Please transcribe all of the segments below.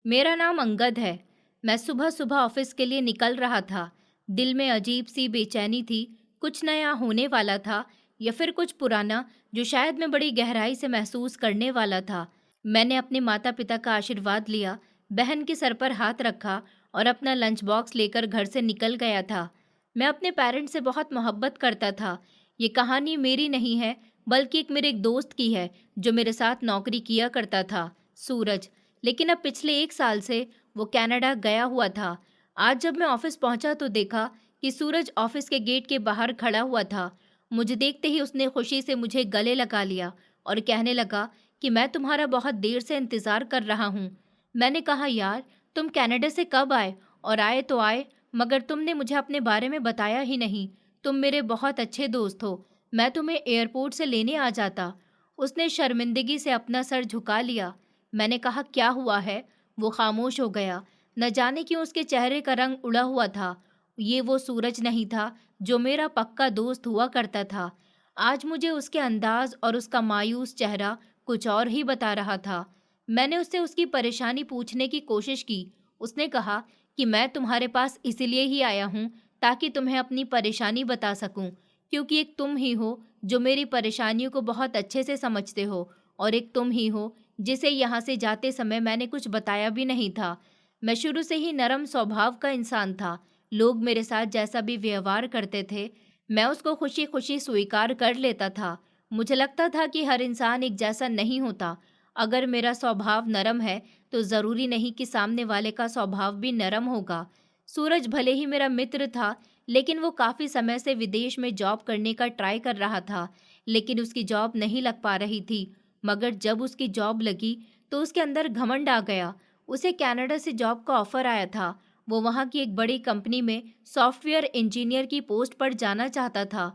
मेरा नाम अंगद है। मैं सुबह सुबह ऑफिस के लिए निकल रहा था। दिल में अजीब सी बेचैनी थी। कुछ नया होने वाला था या फिर कुछ पुराना जो शायद मैं बड़ी गहराई से महसूस करने वाला था। मैंने अपने माता पिता का आशीर्वाद लिया, बहन के सर पर हाथ रखा और अपना लंच बॉक्स लेकर घर से निकल गया था। मैं अपने पेरेंट्स से बहुत मोहब्बत करता था। ये कहानी मेरी नहीं है, बल्कि मेरे एक दोस्त की है जो मेरे साथ नौकरी किया करता था, सूरज। लेकिन अब पिछले 1 साल से वो कनाडा गया हुआ था। आज जब मैं ऑफिस पहुंचा तो देखा कि सूरज ऑफिस के गेट के बाहर खड़ा हुआ था। मुझे देखते ही उसने खुशी से मुझे गले लगा लिया और कहने लगा कि मैं तुम्हारा बहुत देर से इंतजार कर रहा हूँ। मैंने कहा, यार, तुम कनाडा से कब आए? और आए तो आए, मगर तुमने मुझे अपने बारे में बताया ही नहीं। तुम मेरे बहुत अच्छे दोस्त हो। मैं तुम्हें एयरपोर्ट से लेने आ जाता। उसने शर्मिंदगी से अपना सर झुका लिया। मैंने कहा, क्या हुआ है? वो खामोश हो गया। न जाने क्यों उसके चेहरे का रंग उड़ा हुआ था। ये वो सूरज नहीं था जो मेरा पक्का दोस्त हुआ करता था। आज मुझे उसके अंदाज और उसका मायूस चेहरा कुछ और ही बता रहा था। मैंने उससे उसकी परेशानी पूछने की कोशिश की। उसने कहा कि मैं तुम्हारे पास इसीलिए ही आया हूँ ताकि तुम्हें अपनी परेशानी बता सकूं, क्योंकि एक तुम ही हो जो मेरी परेशानियों को बहुत अच्छे से समझते हो, और एक तुम ही हो जिसे यहाँ से जाते समय मैंने कुछ बताया भी नहीं था। मैं शुरू से ही नरम स्वभाव का इंसान था। लोग मेरे साथ जैसा भी व्यवहार करते थे, मैं उसको खुशी खुशी स्वीकार कर लेता था। मुझे लगता था कि हर इंसान एक जैसा नहीं होता। अगर मेरा स्वभाव नरम है तो ज़रूरी नहीं कि सामने वाले का स्वभाव भी नरम होगा। सूरज भले ही मेरा मित्र था, लेकिन वो काफ़ी समय से विदेश में जॉब करने का ट्राई कर रहा था, लेकिन उसकी जॉब नहीं लग पा रही थी। मगर जब उसकी जॉब लगी तो उसके अंदर घमंड आ गया। उसे कनाडा से जॉब का ऑफर आया था। वो वहाँ की एक बड़ी कंपनी में सॉफ्टवेयर इंजीनियर की पोस्ट पर जाना चाहता था।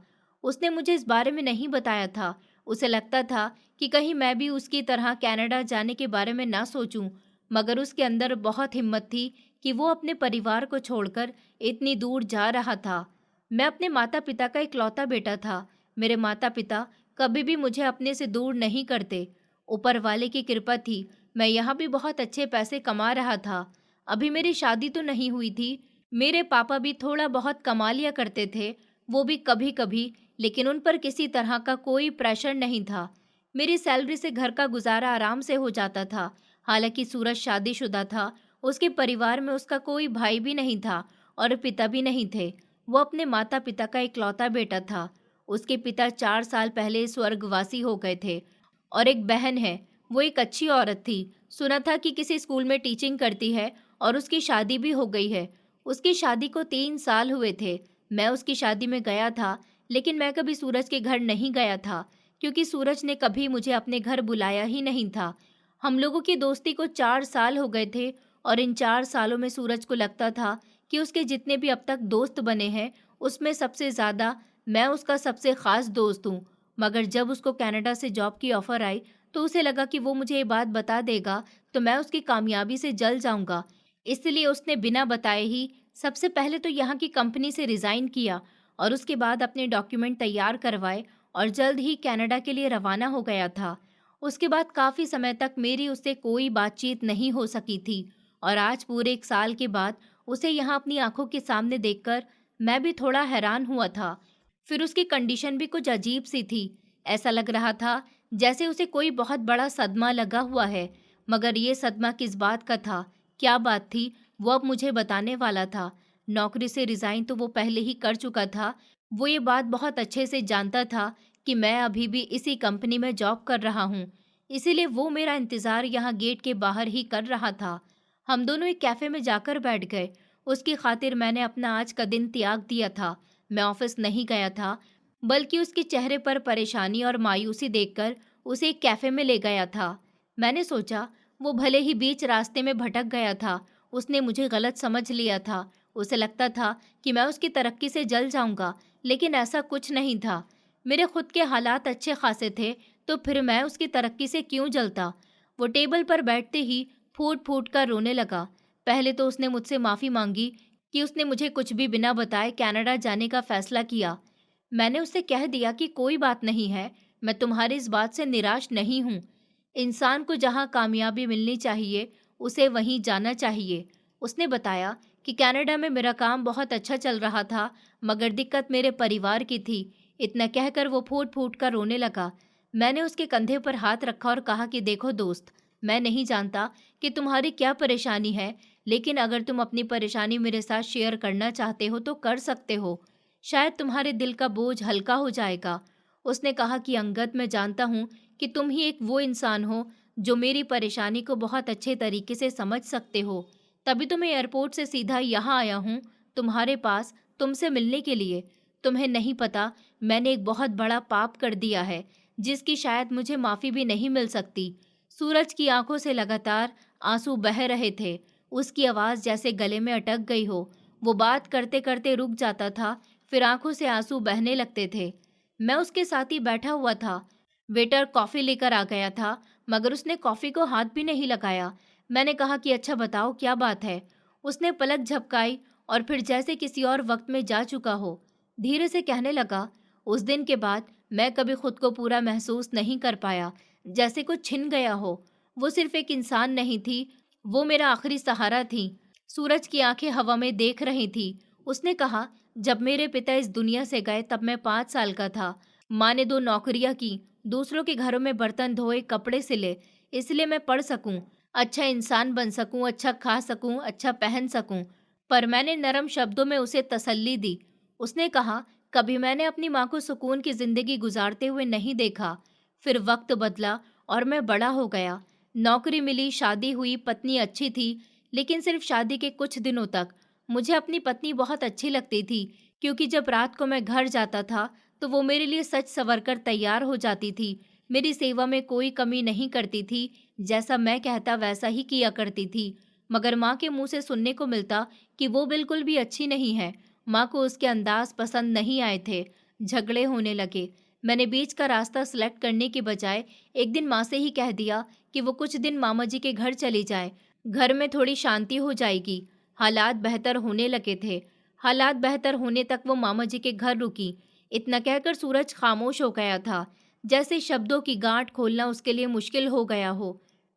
उसने मुझे इस बारे में नहीं बताया था। उसे लगता था कि कहीं मैं भी उसकी तरह कनाडा जाने के बारे में ना सोचूं। मगर उसके अंदर बहुत हिम्मत थी कि वो अपने परिवार को छोड़कर इतनी दूर जा रहा था। मैं अपने माता पिता का इकलौता बेटा था। मेरे माता पिता कभी भी मुझे अपने से दूर नहीं करते। ऊपर वाले की कृपा थी, मैं यहाँ भी बहुत अच्छे पैसे कमा रहा था। अभी मेरी शादी तो नहीं हुई थी। मेरे पापा भी थोड़ा बहुत कमा लिया करते थे, वो भी कभी कभी, लेकिन उन पर किसी तरह का कोई प्रेशर नहीं था। मेरी सैलरी से घर का गुजारा आराम से हो जाता था। हालांकि सूरज शादीशुदा था। उसके परिवार में उसका कोई भाई भी नहीं था और पिता भी नहीं थे। वो अपने माता पिता का इकलौता बेटा था। उसके पिता 4 साल पहले स्वर्गवासी हो गए थे। और एक बहन है, वो एक अच्छी औरत थी। सुना था कि किसी स्कूल में टीचिंग करती है और उसकी शादी भी हो गई है। उसकी शादी को 3 साल हुए थे। मैं उसकी शादी में गया था, लेकिन मैं कभी सूरज के घर नहीं गया था, क्योंकि सूरज ने कभी मुझे अपने घर बुलाया ही नहीं था। हम लोगों की दोस्ती को 4 साल हो गए थे और इन 4 सालों में सूरज को लगता था कि उसके जितने भी अब तक दोस्त बने हैं, उसमें सबसे ज़्यादा मैं उसका सबसे ख़ास दोस्त हूँ। मगर जब उसको कनाडा से जॉब की ऑफ़र आई, तो उसे लगा कि वो मुझे ये बात बता देगा तो मैं उसकी कामयाबी से जल जाऊँगा। इसलिए उसने बिना बताए ही सबसे पहले तो यहाँ की कंपनी से रिज़ाइन किया और उसके बाद अपने डॉक्यूमेंट तैयार करवाए और जल्द ही कनाडा के लिए रवाना हो गया था। उसके बाद काफ़ी समय तक मेरी उससे कोई बातचीत नहीं हो सकी थी, और आज पूरे 1 साल के बाद उसे यहाँ अपनी आंखों के सामने देखकर मैं भी थोड़ा हैरान हुआ था। फिर उसकी कंडीशन भी कुछ अजीब सी थी। ऐसा लग रहा था जैसे उसे कोई बहुत बड़ा सदमा लगा हुआ है। मगर ये सदमा किस बात का था, क्या बात थी, वो अब मुझे बताने वाला था। नौकरी से रिज़ाइन तो वो पहले ही कर चुका था। वो ये बात बहुत अच्छे से जानता था कि मैं अभी भी इसी कंपनी में जॉब कर रहा हूँ। इसीलिए वो मेरा इंतज़ार यहाँ गेट के बाहर ही कर रहा था। हम दोनों एक कैफ़े में जाकर बैठ गए। उसकी खातिर मैंने अपना आज का दिन त्याग दिया था। मैं ऑफिस नहीं गया था, बल्कि उसके चेहरे पर परेशानी और मायूसी देखकर उसे एक कैफ़े में ले गया था। मैंने सोचा, वो भले ही बीच रास्ते में भटक गया था, उसने मुझे गलत समझ लिया था। उसे लगता था कि मैं उसकी तरक्की से जल जाऊंगा, लेकिन ऐसा कुछ नहीं था। मेरे खुद के हालात अच्छे खासे थे, तो फिर मैं उसकी तरक्की से क्यों जलता। वो टेबल पर बैठते ही फूट फूट कर रोने लगा। पहले तो उसने मुझसे माफ़ी मांगी कि उसने मुझे कुछ भी बिना बताए कनाडा जाने का फैसला किया। मैंने उससे कह दिया कि कोई बात नहीं है, मैं तुम्हारी इस बात से निराश नहीं हूँ। इंसान को जहाँ कामयाबी मिलनी चाहिए, उसे वहीं जाना चाहिए। उसने बताया कि कनाडा में मेरा काम बहुत अच्छा चल रहा था, मगर दिक्कत मेरे परिवार की थी। इतना कहकर वो फूट फूट कर रोने लगा। मैंने उसके कंधे पर हाथ रखा और कहा कि देखो दोस्त, मैं नहीं जानता कि तुम्हारी क्या परेशानी है, लेकिन अगर तुम अपनी परेशानी मेरे साथ शेयर करना चाहते हो तो कर सकते हो। शायद तुम्हारे दिल का बोझ हल्का हो जाएगा। उसने कहा कि अंगद, मैं जानता हूँ कि तुम ही एक वो इंसान हो जो मेरी परेशानी को बहुत अच्छे तरीके से समझ सकते हो। तभी तो मैं एयरपोर्ट से सीधा यहाँ आया हूँ, तुम्हारे पास, तुमसे मिलने के लिए। तुम्हें नहीं पता, मैंने एक बहुत बड़ा पाप कर दिया है, जिसकी शायद मुझे माफ़ी भी नहीं मिल सकती। सूरज की आंखों से लगातार आंसू बह रहे थे। उसकी आवाज़ जैसे गले में अटक गई हो। वो बात करते करते रुक जाता था, फिर आंखों से आंसू बहने लगते थे। मैं उसके साथ ही बैठा हुआ था। वेटर कॉफ़ी लेकर आ गया था, मगर उसने कॉफ़ी को हाथ भी नहीं लगाया। मैंने कहा कि अच्छा बताओ क्या बात है। उसने पलक झपकाई और फिर जैसे किसी और वक्त में जा चुका हो, धीरे से कहने लगा, उस दिन के बाद मैं कभी खुद को पूरा महसूस नहीं कर पाया, जैसे कुछ छिन गया हो। वो सिर्फ एक इंसान नहीं थी, वो मेरा आखिरी सहारा थी। सूरज की आंखें हवा में देख रही थी। उसने कहा, जब मेरे पिता इस दुनिया से गए तब मैं 5 साल का था। माँ ने 2 नौकरियां की, दूसरों के घरों में बर्तन धोए, कपड़े सिले, इसलिए मैं पढ़ सकूं, अच्छा इंसान बन सकूं, अच्छा खा सकूं, अच्छा पहन सकूं। पर मैंने नरम शब्दों में उसे तसल्ली दी। उसने कहा, कभी मैंने अपनी माँ को सुकून की जिंदगी गुजारते हुए नहीं देखा। फिर वक्त बदला और मैं बड़ा हो गया। नौकरी मिली, शादी हुई, पत्नी अच्छी थी, लेकिन सिर्फ शादी के कुछ दिनों तक। मुझे अपनी पत्नी बहुत अच्छी लगती थी, क्योंकि जब रात को मैं घर जाता था तो वो मेरे लिए सच संवर कर तैयार हो जाती थी। मेरी सेवा में कोई कमी नहीं करती थी, जैसा मैं कहता वैसा ही किया करती थी। मगर माँ के मुंह से सुनने को मिलता कि वो बिल्कुल भी अच्छी नहीं है। माँ को उसके अंदाज पसंद नहीं आए थे। झगड़े होने लगे। मैंने बीच का रास्ता सिलेक्ट करने के बजाय एक दिन माँ से ही कह दिया कि वो कुछ दिन मामा जी के घर चली जाए। घर में थोड़ी शांति हो जाएगी। हालात बेहतर होने लगे थे। हालात बेहतर होने तक वो मामा जी के घर रुकी। इतना कहकर सूरज खामोश हो गया था, जैसे शब्दों की गांठ खोलना उसके लिए मुश्किल हो गया हो।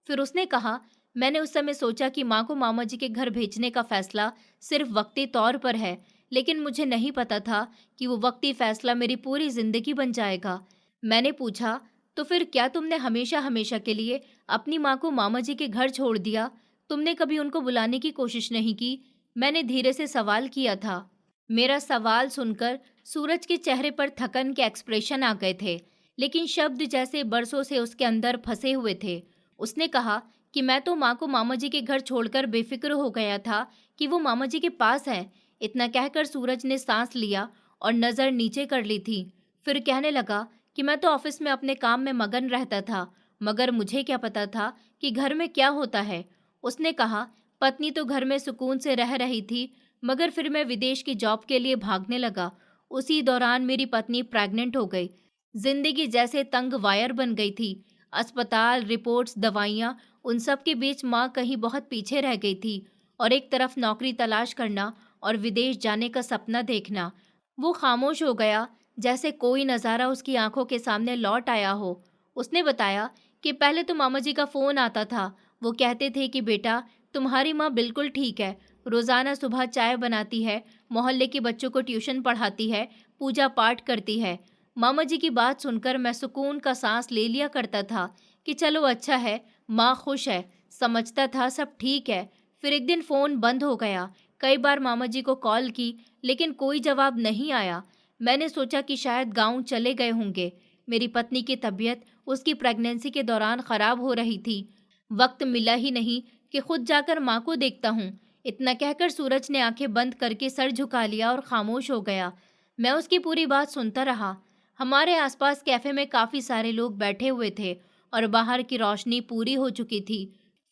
फिर उसने कहा, मैंने उस समय सोचा कि माँ को मामा जी के घर भेजने का फैसला सिर्फ वक्ती तौर पर है, लेकिन मुझे नहीं पता था कि वो वक्ती फैसला मेरी पूरी जिंदगी बन जाएगा। मैंने पूछा, तो फिर क्या तुमने हमेशा हमेशा के लिए अपनी माँ को मामा जी के घर छोड़ दिया? तुमने कभी उनको बुलाने की कोशिश नहीं की? मैंने धीरे से सवाल किया था। मेरा सवाल सुनकर सूरज के चेहरे पर थकन के एक्सप्रेशन आ गए थे, लेकिन शब्द जैसे बरसों से उसके अंदर फंसे हुए थे। उसने कहा कि मैं तो माँ को मामा जी के घर छोड़कर बेफिक्र हो गया था कि वो मामा जी के पास है। इतना कहकर सूरज ने सांस लिया और नज़र नीचे कर ली थी। फिर कहने लगा कि मैं तो ऑफिस में अपने काम में मगन रहता था, मगर मुझे क्या पता था कि घर में क्या होता है। उसने कहा, पत्नी तो घर में सुकून से रह रही थी, मगर फिर मैं विदेश की जॉब के लिए भागने लगा। उसी दौरान मेरी पत्नी प्रेग्नेंट हो गई। जिंदगी जैसे तंग वायर बन गई थी। अस्पताल, रिपोर्ट्स, दवाइयाँ, उन सब के बीच माँ कहीं बहुत पीछे रह गई थी। और एक तरफ नौकरी तलाश करना और विदेश जाने का सपना देखना। वो खामोश हो गया, जैसे कोई नज़ारा उसकी आंखों के सामने लौट आया हो। उसने बताया कि पहले तो मामा जी का फ़ोन आता था। वो कहते थे कि बेटा, तुम्हारी माँ बिल्कुल ठीक है, रोज़ाना सुबह चाय बनाती है, मोहल्ले के बच्चों को ट्यूशन पढ़ाती है, पूजा पाठ करती है। मामा जी की बात सुनकर मैं सुकून का सांस ले लिया करता था कि चलो अच्छा है, माँ खुश है, समझता था सब ठीक है। फिर एक दिन फ़ोन बंद हो गया। कई बार मामा जी को कॉल की, लेकिन कोई जवाब नहीं आया। मैंने सोचा कि शायद गाँव चले गए होंगे। मेरी पत्नी की तबीयत उसकी प्रेगनेंसी के दौरान ख़राब हो रही थी। वक्त मिला ही नहीं कि खुद जाकर माँ को देखता हूँ। इतना कहकर सूरज ने आंखें बंद करके सर झुका लिया और खामोश हो गया। मैं उसकी पूरी बात सुनता रहा। हमारे आसपास कैफे में काफ़ी सारे लोग बैठे हुए थे और बाहर की रोशनी पूरी हो चुकी थी।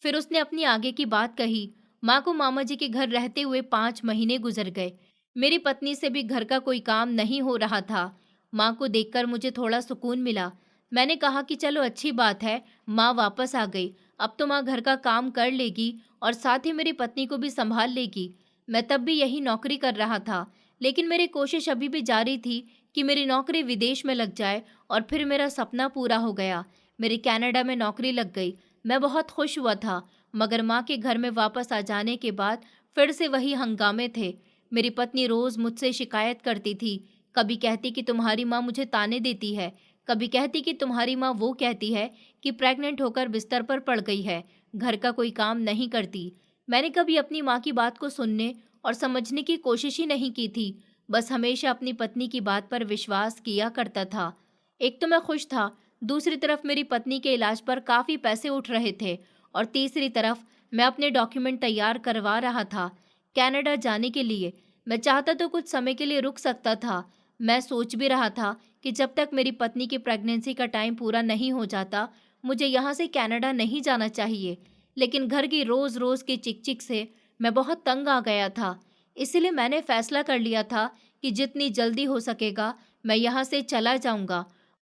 फिर उसने अपनी आगे की बात कही। माँ को मामा जी के घर रहते हुए 5 महीने गुजर गए। मेरी पत्नी से भी घर का कोई काम नहीं हो रहा था। माँ को देखकर मुझे थोड़ा सुकून मिला। मैंने कहा कि चलो अच्छी बात है, माँ वापस आ गई। अब तो माँ घर का काम कर लेगी और साथ ही मेरी पत्नी को भी संभाल लेगी। मैं तब भी यही नौकरी कर रहा था, लेकिन मेरी कोशिश अभी भी जारी थी कि मेरी नौकरी विदेश में लग जाए और फिर मेरा सपना पूरा हो गया। मेरी कनाडा में नौकरी लग गई। मैं बहुत खुश हुआ था। मगर माँ के घर में वापस आ जाने के बाद फिर से वही हंगामे थे। मेरी पत्नी रोज मुझसे शिकायत करती थी। कभी कहती कि तुम्हारी माँ मुझे ताने देती है, कभी कहती कि तुम्हारी माँ वो कहती है कि प्रेग्नेंट होकर बिस्तर पर पड़ गई है, घर का कोई काम नहीं करती। मैंने कभी अपनी माँ की बात को सुनने और समझने की कोशिश ही नहीं की थी, बस हमेशा अपनी पत्नी की बात पर विश्वास किया करता था। एक तो मैं खुश था, दूसरी तरफ मेरी पत्नी के इलाज पर काफ़ी पैसे उठ रहे थे और तीसरी तरफ मैं अपने डॉक्यूमेंट तैयार करवा रहा था कनाडा जाने के लिए। मैं चाहता तो कुछ समय के लिए रुक सकता था। मैं सोच भी रहा था कि जब तक मेरी पत्नी की प्रेगनेंसी का टाइम पूरा नहीं हो जाता, मुझे यहाँ से कनाडा नहीं जाना चाहिए। लेकिन घर की रोज़ रोज़ की चिक-चिक से मैं बहुत तंग आ गया था। इसीलिए मैंने फैसला कर लिया था कि जितनी जल्दी हो सकेगा मैं यहाँ से चला जाऊँगा।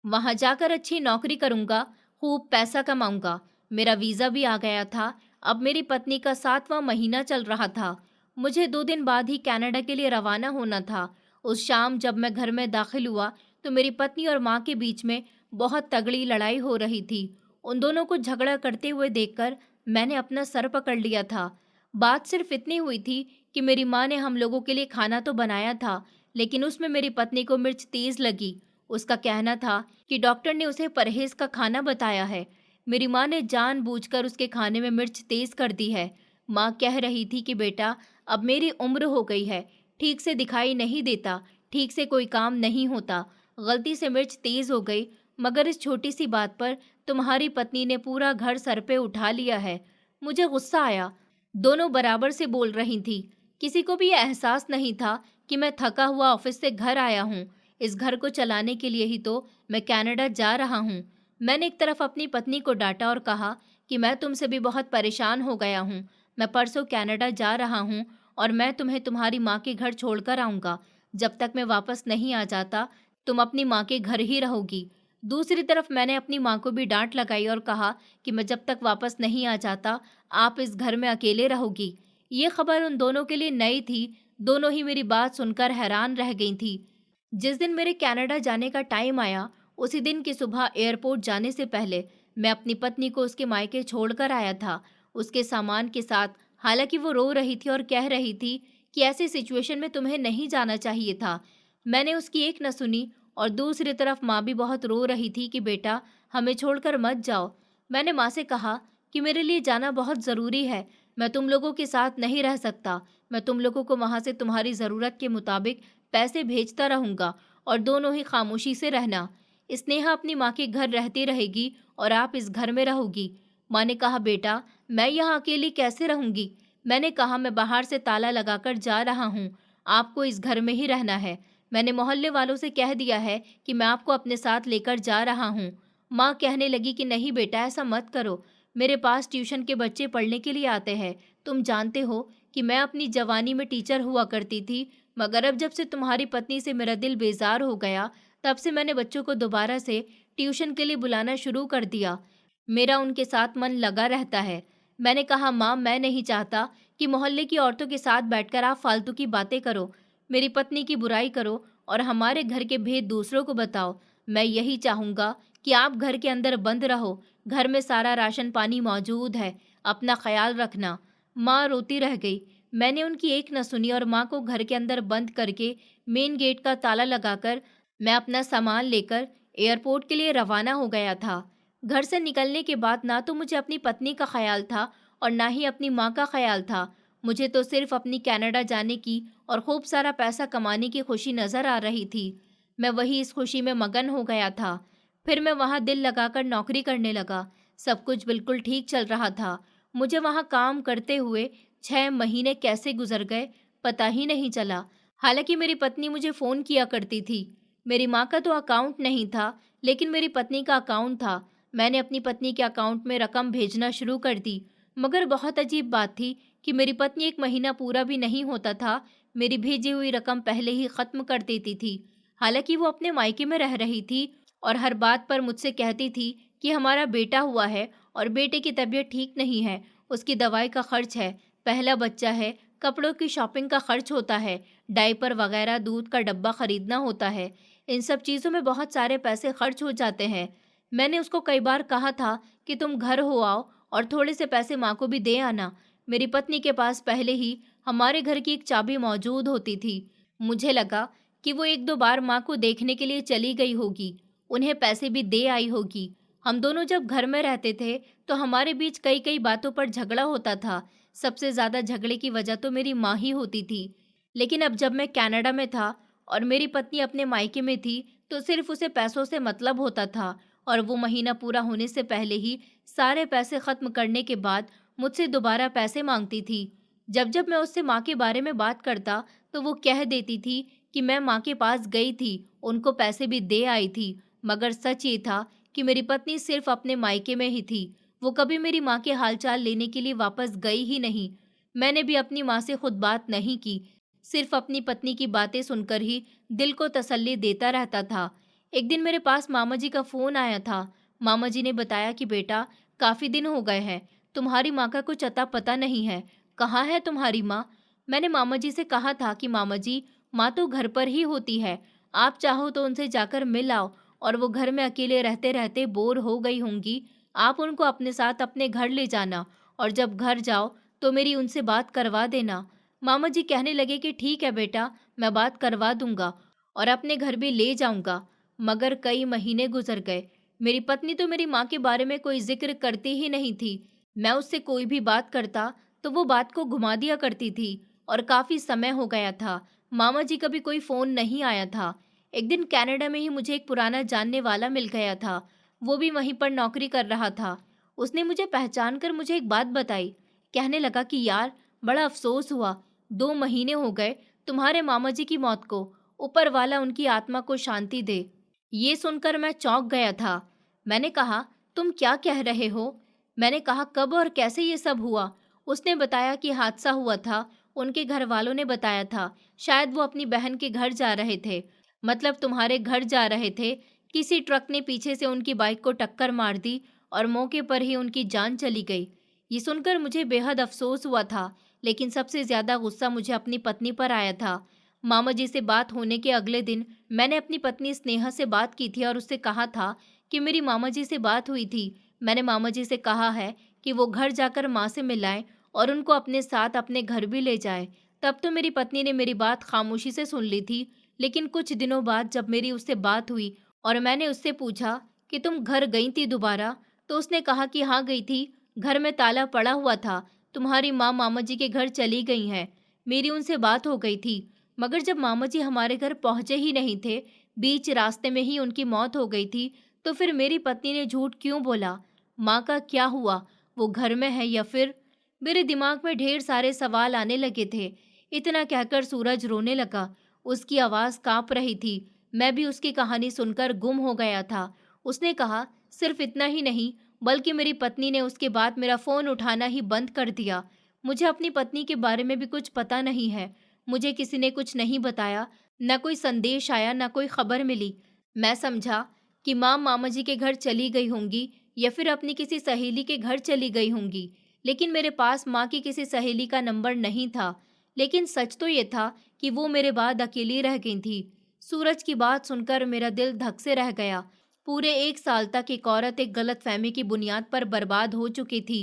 वहाँ जाकर अच्छी नौकरी करूँगा, खूब पैसा कमाऊँगा। मेरा वीज़ा भी आ गया था। अब मेरी पत्नी का 7वां महीना चल रहा था। मुझे 2 दिन बाद ही कनाडा के लिए रवाना होना था। उस शाम जब मैं घर में दाखिल हुआ तो मेरी पत्नी और माँ के बीच में बहुत तगड़ी लड़ाई हो रही थी। उन दोनों को झगड़ा करते हुए देखकर मैंने अपना सर पकड़ लिया था। बात सिर्फ इतनी हुई थी कि मेरी माँ ने हम लोगों के लिए खाना तो बनाया था, लेकिन उसमें मेरी पत्नी को मिर्च तेज़ लगी। उसका कहना था कि डॉक्टर ने उसे परहेज़ का खाना बताया है। मेरी माँ ने जानबूझकर उसके खाने में मिर्च तेज़ कर दी है। माँ कह रही थी कि बेटा, अब मेरी उम्र हो गई है, ठीक से दिखाई नहीं देता, ठीक से कोई काम नहीं होता, गलती से मिर्च तेज़ हो गई, मगर इस छोटी सी बात पर तुम्हारी पत्नी ने पूरा घर सर पे उठा लिया है। मुझे गुस्सा आया। दोनों बराबर से बोल रही थी। किसी को भी ये एहसास नहीं था कि मैं थका हुआ ऑफिस से घर आया हूँ। इस घर को चलाने के लिए ही तो मैं कनाडा जा रहा हूँ। मैंने एक तरफ अपनी पत्नी को डांटा और कहा कि मैं तुमसे भी बहुत परेशान हो गया हूँ। मैं परसों कनाडा जा रहा हूँ और मैं तुम्हें तुम्हारी माँ के घर छोड़कर आऊँगा। जब तक मैं वापस नहीं आ जाता, तुम अपनी माँ के घर ही रहोगी। दूसरी तरफ मैंने अपनी माँ को भी डांट लगाई और कहा कि मैं जब तक वापस नहीं आ जाता, आप इस घर में अकेले रहोगी। ये खबर उन दोनों के लिए नई थी। दोनों ही मेरी बात सुनकर हैरान रह गई थी। जिस दिन मेरे कनाडा जाने का टाइम आया, उसी दिन की सुबह एयरपोर्ट जाने से पहले मैं अपनी पत्नी को उसके मायके छोड़कर आया था, उसके सामान के साथ। हालांकि वो रो रही थी और कह रही थी कि ऐसी सिचुएशन में तुम्हें नहीं जाना चाहिए था। मैंने उसकी एक न सुनी और दूसरी तरफ माँ भी बहुत रो रही थी कि बेटा, हमें छोड़कर मत जाओ। मैंने माँ से कहा कि मेरे लिए जाना बहुत ज़रूरी है, मैं तुम लोगों के साथ नहीं रह सकता। मैं तुम लोगों को वहाँ से तुम्हारी ज़रूरत के मुताबिक पैसे भेजता रहूँगा और दोनों ही खामोशी से रहना। स्नेहा अपनी माँ के घर रहती रहेगी और आप इस घर में रहोगी। माँ ने कहा बेटा, मैं यहाँ अकेली कैसे रहूँगी। मैंने कहा मैं बाहर से ताला लगाकर जा रहा हूँ, आपको इस घर में ही रहना है। मैंने मोहल्ले वालों से कह दिया है कि मैं आपको अपने साथ लेकर जा रहा हूँ। माँ कहने लगी कि नहीं बेटा, ऐसा मत करो, मेरे पास ट्यूशन के बच्चे पढ़ने के लिए आते हैं। तुम जानते हो कि मैं अपनी जवानी में टीचर हुआ करती थी, मगर अब जब से तुम्हारी पत्नी से मेरा दिल बेजार हो गया, तब से मैंने बच्चों को दोबारा से ट्यूशन के लिए बुलाना शुरू कर दिया। मेरा उनके साथ मन लगा रहता है। मैंने कहा माँ, मैं नहीं चाहता कि मोहल्ले की औरतों के साथ बैठकर आप फालतू की बातें करो, मेरी पत्नी की बुराई करो और हमारे घर के भेद दूसरों को बताओ। मैं यही चाहूँगा कि आप घर के अंदर बंद रहो। घर में सारा राशन पानी मौजूद है, अपना ख्याल रखना। माँ रोती रह गई। मैंने उनकी एक न सुनी और माँ को घर के अंदर बंद करके मेन गेट का ताला लगाकर मैं अपना सामान लेकर एयरपोर्ट के लिए रवाना हो गया था। घर से निकलने के बाद ना तो मुझे अपनी पत्नी का ख्याल था और ना ही अपनी माँ का ख्याल था। मुझे तो सिर्फ अपनी कनाडा जाने की और खूब सारा पैसा कमाने की खुशी नज़र आ रही थी। मैं वही इस खुशी में मगन हो गया था। फिर मैं वहाँ दिल लगाकर नौकरी करने लगा। सब कुछ बिल्कुल ठीक चल रहा था। मुझे वहाँ काम करते हुए 6 महीने कैसे गुजर गए पता ही नहीं चला। हालांकि मेरी पत्नी मुझे फ़ोन किया करती थी। मेरी माँ का तो अकाउंट नहीं था, लेकिन मेरी पत्नी का अकाउंट था। मैंने अपनी पत्नी के अकाउंट में रकम भेजना शुरू कर दी। मगर बहुत अजीब बात थी कि मेरी पत्नी 1 महीना पूरा भी नहीं होता था, मेरी भेजी हुई रकम पहले ही ख़त्म कर देती थी। हालांकि वो अपने मायके में रह रही थी और हर बात पर मुझसे कहती थी कि हमारा बेटा हुआ है और बेटे की तबीयत ठीक नहीं है, उसकी दवाई का खर्च है, पहला बच्चा है, कपड़ों की शॉपिंग का खर्च होता है, डायपर वगैरह, दूध का डब्बा खरीदना होता है। इन सब चीज़ों में बहुत सारे पैसे खर्च हो जाते हैं। मैंने उसको कई बार कहा था कि तुम घर हो आओ और थोड़े से पैसे माँ को भी दे आना। मेरी पत्नी के पास पहले ही हमारे घर की एक चाबी मौजूद होती थी। मुझे लगा कि वो एक दो बार माँ को देखने के लिए चली गई होगी, उन्हें पैसे भी दे आई होगी। हम दोनों जब घर में रहते थे तो हमारे बीच कई कई बातों पर झगड़ा होता था। सबसे ज्यादा झगड़े की वजह तो मेरी माँ ही होती थी। लेकिन अब जब मैं कनाडा में था और मेरी पत्नी अपने मायके में थी, तो सिर्फ उसे पैसों से मतलब होता था और वो महीना पूरा होने से पहले ही सारे पैसे खत्म करने के बाद मुझसे दोबारा पैसे मांगती थी। जब जब मैं उससे माँ के बारे में बात करता तो वो कह देती थी कि मैं माँ के पास गई थी, उनको पैसे भी दे आई थी। मगर सच ये था कि मेरी पत्नी सिर्फ अपने मायके में ही थी। वो कभी मेरी माँ के हालचाल लेने के लिए वापस गई ही नहीं। मैंने भी अपनी माँ से खुद बात नहीं की, सिर्फ अपनी पत्नी की बातें सुनकर ही दिल को तसल्ली देता रहता था। एक दिन मेरे पास मामा जी का फोन आया था। मामा जी ने बताया कि बेटा, काफी दिन हो गए हैं, तुम्हारी माँ का कुछ अता पता नहीं है। कहाँ है तुम्हारी माँ? मैंने मामा जी से कहा था कि मामा जी, माँ तो घर पर ही होती है, आप चाहो तो उनसे जाकर मिल आओ, और वो घर में अकेले रहते रहते बोर हो गई होंगी। आप उनको अपने साथ अपने घर ले जाना, और जब घर जाओ तो मेरी उनसे बात करवा देना। मामा जी कहने लगे कि ठीक है बेटा, मैं बात करवा दूंगा और अपने घर भी ले जाऊंगा। मगर कई महीने गुजर गए। मेरी पत्नी तो मेरी माँ के बारे में कोई जिक्र करती ही नहीं थी। मैं उससे कोई भी बात करता तो वो बात को घुमा दिया करती थी, और काफी समय हो गया था। मामा जी का भी कोई फोन नहीं आया था। एक दिन कनाडा में ही मुझे एक पुराना जानने वाला मिल गया था। वो भी वहीं पर नौकरी कर रहा था। उसने मुझे पहचान कर मुझे एक बात बताई। कहने लगा कि यार, बड़ा अफसोस हुआ, 2 महीने हो गए तुम्हारे मामा जी की मौत को। ऊपर वाला उनकी आत्मा को शांति दे। ये सुनकर मैं चौंक गया था। मैंने कहा, तुम क्या कह रहे हो? मैंने कहा, कब और कैसे ये सब हुआ? उसने बताया कि हादसा हुआ था। उनके घर वालों ने बताया था। शायद वो अपनी बहन के घर जा रहे थे, मतलब तुम्हारे घर जा रहे थे। किसी ट्रक ने पीछे से उनकी बाइक को टक्कर मार दी और मौके पर ही उनकी जान चली गई। ये सुनकर मुझे बेहद अफसोस हुआ था, लेकिन सबसे ज्यादा गुस्सा मुझे अपनी पत्नी पर आया था। मामा जी से बात होने के अगले दिन मैंने अपनी पत्नी स्नेहा से बात की थी और उससे कहा था कि मेरी मामा जी से बात हुई थी। मैंने मामा जी से कहा है कि वो घर जाकर माँ से मिलाएं और उनको अपने साथ अपने घर भी ले जाएं। तब तो मेरी पत्नी ने मेरी बात खामोशी से सुन ली थी, लेकिन कुछ दिनों बाद जब मेरी उससे बात हुई और मैंने उससे पूछा कि तुम घर गई थी दोबारा, तो उसने कहा कि हाँ गई थी, घर में ताला पड़ा हुआ था, तुम्हारी माँ मामा जी के घर चली गई हैं। मेरी उनसे बात हो गई थी, मगर जब मामा जी हमारे घर पहुंचे ही नहीं थे, बीच रास्ते में ही उनकी मौत हो गई थी, तो फिर मेरी पत्नी ने झूठ क्यों बोला? माँ का क्या हुआ? वो घर में है या फिर? मेरे दिमाग में ढेर सारे सवाल आने लगे थे। इतना कहकर सूरज रोने लगा। उसकी आवाज़ कांप रही थी। मैं भी उसकी कहानी सुनकर गुम हो गया था। उसने कहा, सिर्फ इतना ही नहीं, बल्कि मेरी पत्नी ने उसके बाद मेरा फ़ोन उठाना ही बंद कर दिया। मुझे अपनी पत्नी के बारे में भी कुछ पता नहीं है। मुझे किसी ने कुछ नहीं बताया, न कोई संदेश आया, न कोई खबर मिली। मैं समझा कि माँ मामा जी के घर चली गई होंगी या फिर अपनी किसी सहेली के घर चली गई होंगी। लेकिन मेरे पास माँ की किसी सहेली का नंबर नहीं था। लेकिन सच तो ये था कि वो मेरे बाद अकेली रह गई थी। सूरज की बात सुनकर मेरा दिल धक से रह गया। पूरे 1 साल तक एक औरत एक गलतफहमी की बुनियाद पर बर्बाद हो चुकी थी।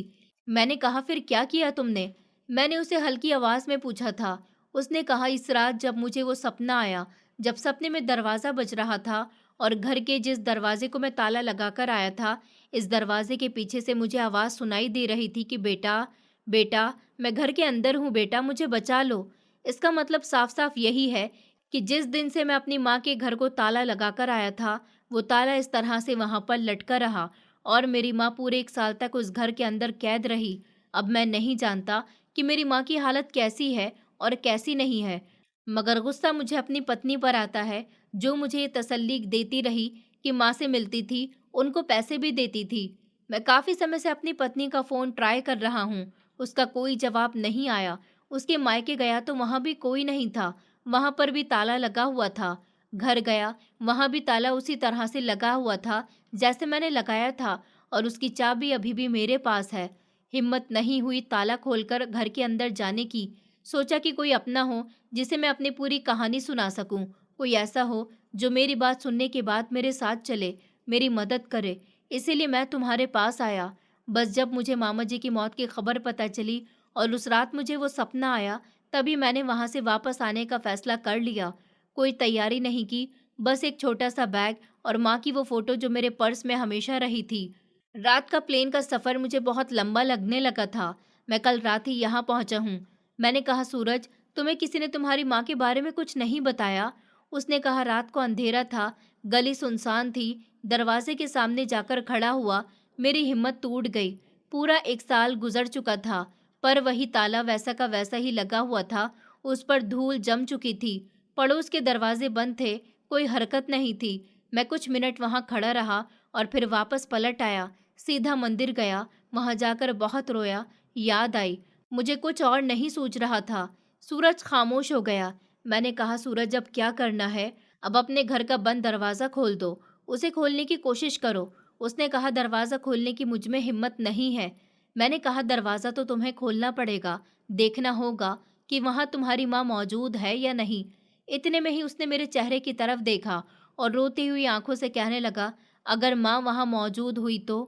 मैंने कहा, फिर क्या किया तुमने? मैंने उसे हल्की आवाज में पूछा था। उसने कहा, इस रात जब मुझे वो सपना आया, जब सपने में दरवाजा बज रहा था और घर के जिस दरवाजे को मैं ताला लगाकर आया था, इस दरवाजे के पीछे से मुझे आवाज सुनाई दे रही थी कि बेटा, बेटा, मैं घर के अंदर हूँ बेटा, मुझे बचा लो। इसका मतलब साफ साफ यही है कि जिस दिन से मैं अपनी माँ के घर को ताला लगाकर आया था, वो ताला इस तरह से वहां पर लटका रहा और मेरी माँ पूरे 1 साल तक उस घर के अंदर कैद रही। अब मैं नहीं जानता कि मेरी माँ की हालत कैसी है और कैसी नहीं है, मगर गुस्सा मुझे अपनी पत्नी पर आता है, जो मुझे ये तसल्ली देती रही कि माँ से मिलती थी, उनको पैसे भी देती थी। मैं काफी समय से अपनी पत्नी का फोन ट्राई कर रहा हूँ, उसका कोई जवाब नहीं आया। उसके मायके गया तो वहां भी कोई नहीं था, वहां पर भी ताला लगा हुआ था। घर गया, वहां भी ताला उसी तरह से लगा हुआ था जैसे मैंने लगाया था, और उसकी चाबी अभी भी मेरे पास है। हिम्मत नहीं हुई ताला खोलकर घर के अंदर जाने की। सोचा कि कोई अपना हो जिसे मैं अपनी पूरी कहानी सुना सकूं, कोई ऐसा हो जो मेरी बात सुनने के बाद मेरे साथ चले, मेरी मदद करे। इसीलिए मैं तुम्हारे पास आया। बस जब मुझे मामा जी की मौत की खबर पता चली और उस रात मुझे वो सपना आया, तभी मैंने वहां से वापस आने का फैसला कर लिया। कोई तैयारी नहीं की, बस एक छोटा सा बैग और माँ की वो फोटो जो मेरे पर्स में हमेशा रही थी। रात का प्लेन का सफर मुझे बहुत लंबा लगने लगा था। मैं कल रात ही यहाँ पहुंचा हूँ। मैंने कहा, सूरज, तुम्हें किसी ने तुम्हारी माँ के बारे में कुछ नहीं बताया? उसने कहा, रात को अंधेरा था, गली सुनसान थी, दरवाजे के सामने जाकर खड़ा हुआ, मेरी हिम्मत टूट गई। पूरा 1 साल गुजर चुका था, पर वही ताला वैसा का वैसा ही लगा हुआ था, उस पर धूल जम चुकी थी। पड़ोस के दरवाजे बंद थे, कोई हरकत नहीं थी। मैं कुछ मिनट वहां खड़ा रहा और फिर वापस पलट आया, सीधा मंदिर गया, वहां जाकर बहुत रोया। याद आई, मुझे कुछ और नहीं सूझ रहा था। सूरज खामोश हो गया। मैंने कहा, सूरज, अब क्या करना है? अब अपने घर का बंद दरवाजा खोल दो, उसे खोलने की कोशिश करो। उसने कहा, दरवाजा खोलने की मुझ में हिम्मत नहीं है। मैंने कहा, दरवाजा तो तुम्हें खोलना पड़ेगा, देखना होगा कि वहां तुम्हारी माँ मौजूद है या नहीं। इतने में ही उसने मेरे चेहरे की तरफ देखा और रोती हुई आंखों से कहने लगा, अगर माँ वहां मौजूद हुई तो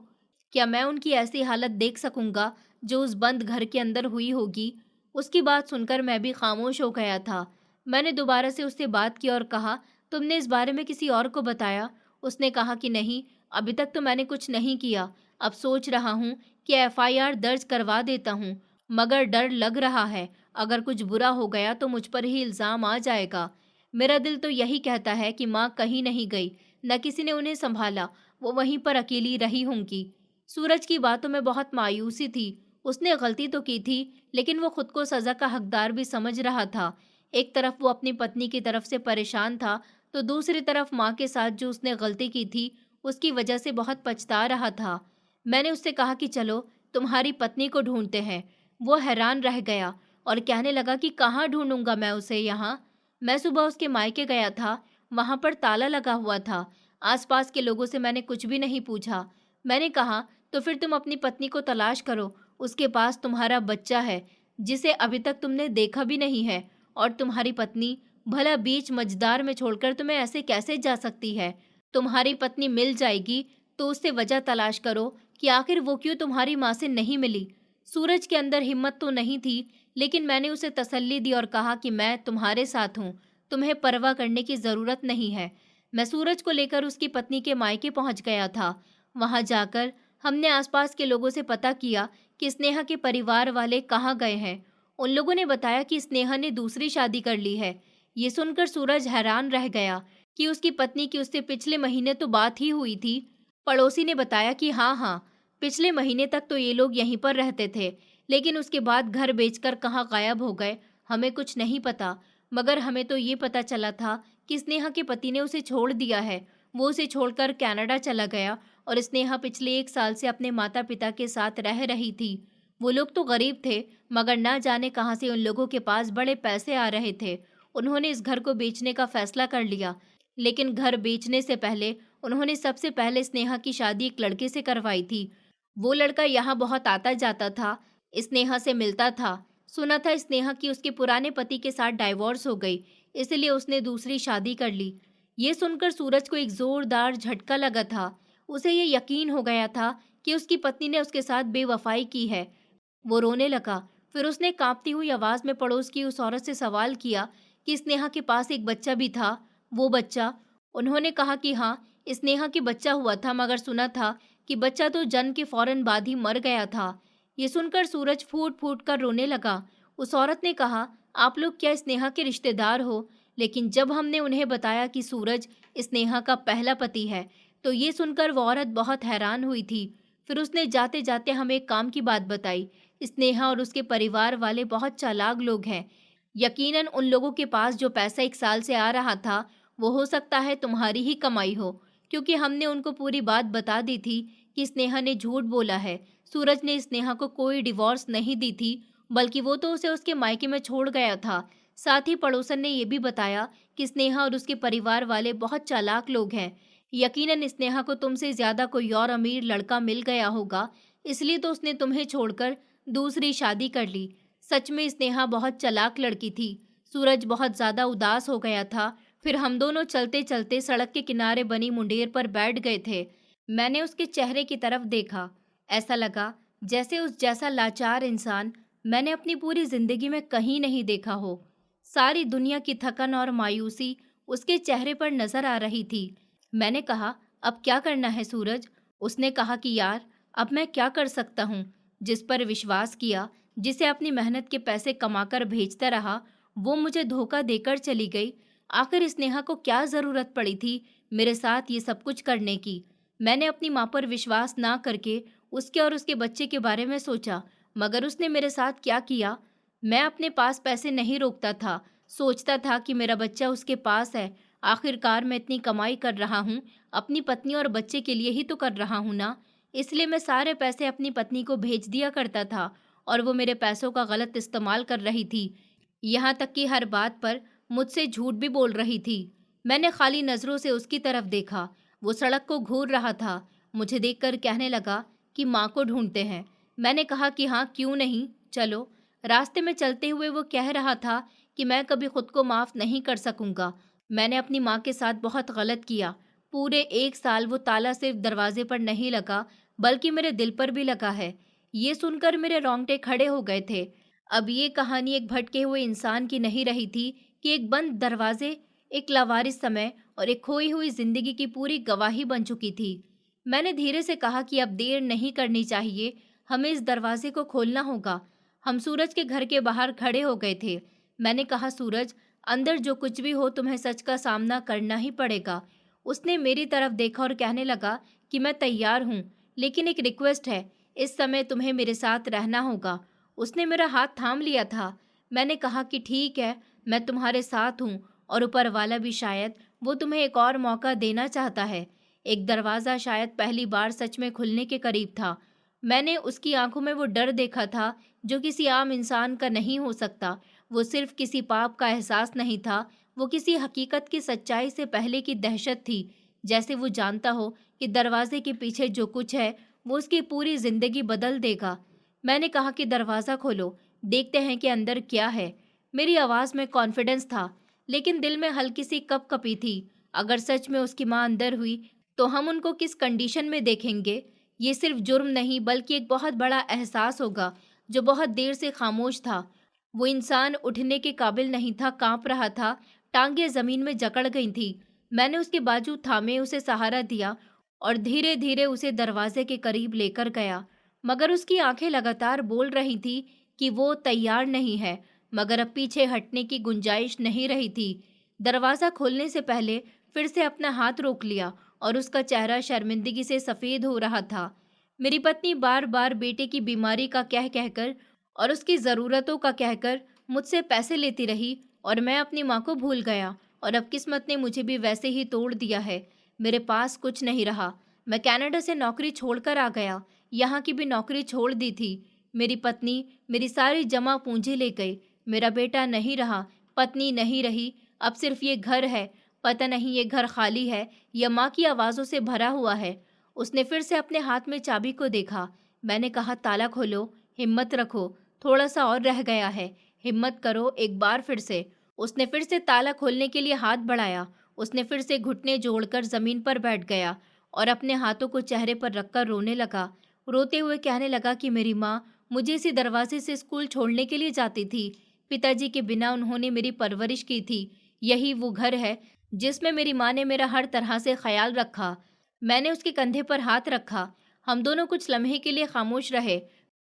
क्या मैं उनकी ऐसी हालत देख सकूंगा जो उस बंद घर के अंदर हुई होगी? उसकी बात सुनकर मैं भी खामोश हो गया था। मैंने दोबारा से उससे बात की और कहा, तुमने इस बारे में किसी और को बताया? उसने कहा कि नहीं, अभी तक तो मैंने कुछ नहीं किया। अब सोच रहा हूँ कि एफआईआर दर्ज करवा देता हूँ, मगर डर लग रहा है, अगर कुछ बुरा हो गया तो मुझ पर ही इल्जाम आ जाएगा। मेरा दिल तो यही कहता है कि माँ कहीं नहीं गई, न किसी ने उन्हें संभाला, वो वहीं पर अकेली रही होंगी। सूरज की बातों में बहुत मायूसी थी। उसने गलती तो की थी, लेकिन वो खुद को सजा का हकदार भी समझ रहा था। एक तरफ वो अपनी पत्नी की तरफ से परेशान था, तो दूसरी तरफ माँ के साथ जो उसने गलती की थी, उसकी वजह से बहुत पछता रहा था। मैंने उससे कहा कि चलो तुम्हारी पत्नी को ढूंढते हैं। वो हैरान रह गया और कहने लगा कि कहाँ ढूंढूंगा मैं उसे यहाँ? मैं सुबह उसके मायके गया था, वहां पर ताला लगा हुआ था। आसपास के लोगों से मैंने कुछ भी नहीं पूछा। मैंने कहा, तो फिर तुम अपनी पत्नी को तलाश करो, उसके पास तुम्हारा बच्चा है जिसे अभी तक तुमने देखा भी नहीं है, और तुम्हारी पत्नी भला बीच मझधार में छोड़कर तुम्हें ऐसे कैसे जा सकती है? तुम्हारी पत्नी मिल जाएगी तो उससे वजह तलाश करो कि आखिर वो क्यों तुम्हारी माँ से नहीं मिली। सूरज के अंदर हिम्मत तो नहीं थी, लेकिन मैंने उसे तसल्ली दी और कहा कि मैं तुम्हारे साथ हूँ, तुम्हें परवाह करने की जरूरत नहीं है। मैं सूरज को लेकर उसकी पत्नी के मायके पहुंच गया था। वहां जाकर हमने आसपास के लोगों से पता किया कि स्नेहा के परिवार वाले कहाँ गए हैं। उन लोगों ने बताया कि स्नेहा ने दूसरी शादी कर ली है। ये सुनकर सूरज हैरान रह गया कि उसकी पत्नी की उससे पिछले महीने तो बात ही हुई थी। पड़ोसी ने बताया कि हाँ हाँ, पिछले महीने तक तो ये लोग यहीं पर रहते थे, लेकिन उसके बाद घर बेचकर कहाँ गायब हो गए, हमें कुछ नहीं पता। मगर हमें तो ये पता चला था कि स्नेहा के पति ने उसे छोड़ दिया है। वो उसे छोड़कर कनाडा चला गया और स्नेहा पिछले 1 साल से अपने माता पिता के साथ रह रही थी। वो लोग तो गरीब थे, मगर ना जाने कहाँ से उन लोगों के पास बड़े पैसे आ रहे थे। उन्होंने इस घर को बेचने का फैसला कर लिया, लेकिन घर बेचने से पहले उन्होंने सबसे पहले स्नेहा की शादी एक लड़के से करवाई थी। वो लड़का यहाँ बहुत आता जाता था, स्नेहा से मिलता था। सुना था स्नेहा की उसके पुराने पति के साथ डाइवोर्स हो गई, इसलिए उसने दूसरी शादी कर ली। ये सुनकर सूरज को एक जोरदार झटका लगा था। उसे ये यकीन हो गया था कि उसकी पत्नी ने उसके साथ बेवफाई की है। वो रोने लगा। फिर उसने कांपती हुई आवाज में पड़ोस की उस औरत से सवाल किया कि स्नेहा के पास एक बच्चा भी था। वो बच्चा? उन्होंने कहा कि हाँ, स्नेहा के बच्चा हुआ था, मगर सुना था कि बच्चा तो जन्म के फौरन बाद ही मर गया था। ये सुनकर सूरज फूट फूट कर रोने लगा। उस औरत ने कहा, आप लोग क्या स्नेहा के रिश्तेदार हो? लेकिन जब हमने उन्हें बताया कि सूरज स्नेहा का पहला पति है, तो ये सुनकर वो औरत बहुत हैरान हुई थी। फिर उसने जाते जाते हमें एक काम की बात बताई। स्नेहा और उसके परिवार वाले बहुत चालाक लोग हैं। यकीनन उन लोगों के पास जो पैसा 1 साल से आ रहा था, वो हो सकता है तुम्हारी ही कमाई हो, क्योंकि हमने उनको पूरी बात बता दी थी कि स्नेहा ने झूठ बोला है। सूरज ने स्नेहा को कोई डिवोर्स नहीं दी थी, बल्कि वो तो उसे उसके मायके में छोड़ गया था। साथ ही पड़ोसन ने ये भी बताया कि स्नेहा और उसके परिवार वाले बहुत चालाक लोग हैं। यकीनन स्नेहा को तुमसे ज्यादा कोई और अमीर लड़का मिल गया होगा, इसलिए तो उसने तुम्हें छोड़कर दूसरी शादी कर ली। सच में स्नेहा बहुत चालाक लड़की थी। सूरज बहुत ज्यादा उदास हो गया था। फिर हम दोनों चलते चलते सड़क के किनारे बनी मुंडेर पर बैठ गए थे। मैंने उसके चेहरे की तरफ देखा। ऐसा लगा जैसे उस जैसा लाचार इंसान मैंने अपनी पूरी जिंदगी में कहीं नहीं देखा हो। सारी दुनिया की थकन और मायूसी उसके चेहरे पर नजर आ रही थी। मैंने कहा, अब क्या करना है सूरज? उसने कहा कि यार, अब मैं क्या कर सकता हूँ? जिस पर विश्वास किया, जिसे अपनी मेहनत के पैसे कमाकर भेजता रहा, वो मुझे धोखा देकर चली गई। आखिर स्नेहा को क्या जरूरत पड़ी थी मेरे साथ ये सब कुछ करने की? मैंने अपनी माँ पर विश्वास ना करके उसके और उसके बच्चे के बारे में सोचा, मगर उसने मेरे साथ क्या किया? मैं अपने पास पैसे नहीं रोकता था, सोचता था कि मेरा बच्चा उसके पास है। आखिरकार मैं इतनी कमाई कर रहा हूँ, अपनी पत्नी और बच्चे के लिए ही तो कर रहा हूँ ना। इसलिए मैं सारे पैसे अपनी पत्नी को भेज दिया करता था और वो मेरे पैसों का गलत इस्तेमाल कर रही थी। यहाँ तक कि हर बात पर मुझसे झूठ भी बोल रही थी। मैंने खाली नज़रों से उसकी तरफ देखा। वो सड़क को घूर रहा था। मुझे देखकर कहने लगा कि माँ को ढूंढते हैं। मैंने कहा कि हाँ, क्यों नहीं, चलो। रास्ते में चलते हुए वो कह रहा था कि मैं कभी खुद को माफ़ नहीं कर सकूंगा। मैंने अपनी माँ के साथ बहुत गलत किया। पूरे 1 साल वो ताला सिर्फ दरवाजे पर नहीं लगा, बल्कि मेरे दिल पर भी लगा है। ये सुनकर मेरे रोंगटे खड़े हो गए थे। अब ये कहानी एक भटके हुए इंसान की नहीं रही थी कि एक बंद दरवाजे, एक लावारिस समय और एक खोई हुई जिंदगी की पूरी गवाही बन चुकी थी। मैंने धीरे से कहा कि अब देर नहीं करनी चाहिए, हमें इस दरवाजे को खोलना होगा। हम सूरज के घर के बाहर खड़े हो गए थे। मैंने कहा, सूरज, अंदर जो कुछ भी हो तुम्हें सच का सामना करना ही पड़ेगा। उसने मेरी तरफ देखा और कहने लगा कि मैं तैयार हूँ, लेकिन एक रिक्वेस्ट है, इस समय तुम्हें मेरे साथ रहना होगा। उसने मेरा हाथ थाम लिया था। मैंने कहा कि ठीक है, मैं तुम्हारे साथ हूँ और ऊपर वाला भी शायद वो तुम्हें एक और मौका देना चाहता है। एक दरवाज़ा शायद पहली बार सच में खुलने के करीब था। मैंने उसकी आंखों में वो डर देखा था जो किसी आम इंसान का नहीं हो सकता। वो सिर्फ किसी पाप का एहसास नहीं था, वो किसी हकीकत की सच्चाई से पहले की दहशत थी। जैसे वो जानता हो कि दरवाजे के पीछे जो कुछ है वो उसकी पूरी जिंदगी बदल देगा। मैंने कहा कि दरवाज़ा खोलो, देखते हैं कि अंदर क्या है। मेरी आवाज़ में कॉन्फिडेंस था, लेकिन दिल में हल्की सी कँपकँपी थी। अगर सच में उसकी माँ अंदर हुई, तो हम उनको किस कंडीशन में देखेंगे? ये सिर्फ जुर्म नहीं, बल्कि एक बहुत बड़ा एहसास होगा, जो बहुत देर से खामोश था। वो इंसान उठने के काबिल नहीं था, काँप रहा था, टाँगें ज़मीन में जकड़ गई थीं। मैंने उसके बाजू थामे उसे सहारा दिया और धीरे-धीरे उसे दरवाजे के करीब लेकर गया। मगर उसकी आंखें लगातार बोल रही थी कि वो तैयार नहीं है, मगर अब पीछे हटने की गुंजाइश नहीं रही थी। दरवाज़ा खोलने से पहले फिर से अपना हाथ रोक लिया और उसका चेहरा शर्मिंदगी से सफ़ेद हो रहा था। मेरी पत्नी बार-बार बेटे की बीमारी का कह कहकर और उसकी ज़रूरतों का कहकर मुझसे पैसे लेती रही और मैं अपनी माँ को भूल गया और अब किस्मत ने मुझे भी वैसे ही तोड़ दिया है। मेरे पास कुछ नहीं रहा। मैं कनाडा से नौकरी छोड़कर आ गया, यहाँ की भी नौकरी छोड़ दी थी। मेरी पत्नी मेरी सारी जमा पूंजी ले गई। मेरा बेटा नहीं रहा, पत्नी नहीं रही, अब सिर्फ ये घर है। पता नहीं ये घर खाली है या माँ की आवाज़ों से भरा हुआ है। उसने फिर से अपने हाथ में चाबी को देखा। मैंने कहा, ताला खोलो, हिम्मत रखो, थोड़ा सा और रह गया है, हिम्मत करो एक बार फिर से। उसने फिर से ताला खोलने के लिए हाथ बढ़ाया। उसने फिर से घुटने जोड़कर जमीन पर बैठ गया और अपने हाथों को चेहरे पर रखकर रोने लगा। रोते हुए कहने लगा कि मेरी माँ मुझे इसी दरवाजे से स्कूल छोड़ने के लिए जाती थी। पिताजी के बिना उन्होंने मेरी परवरिश की थी। यही वो घर है जिसमें मेरी माँ ने मेरा हर तरह से ख्याल रखा। मैंने उसके कंधे पर हाथ रखा। हम दोनों कुछ लम्हे के लिए खामोश रहे।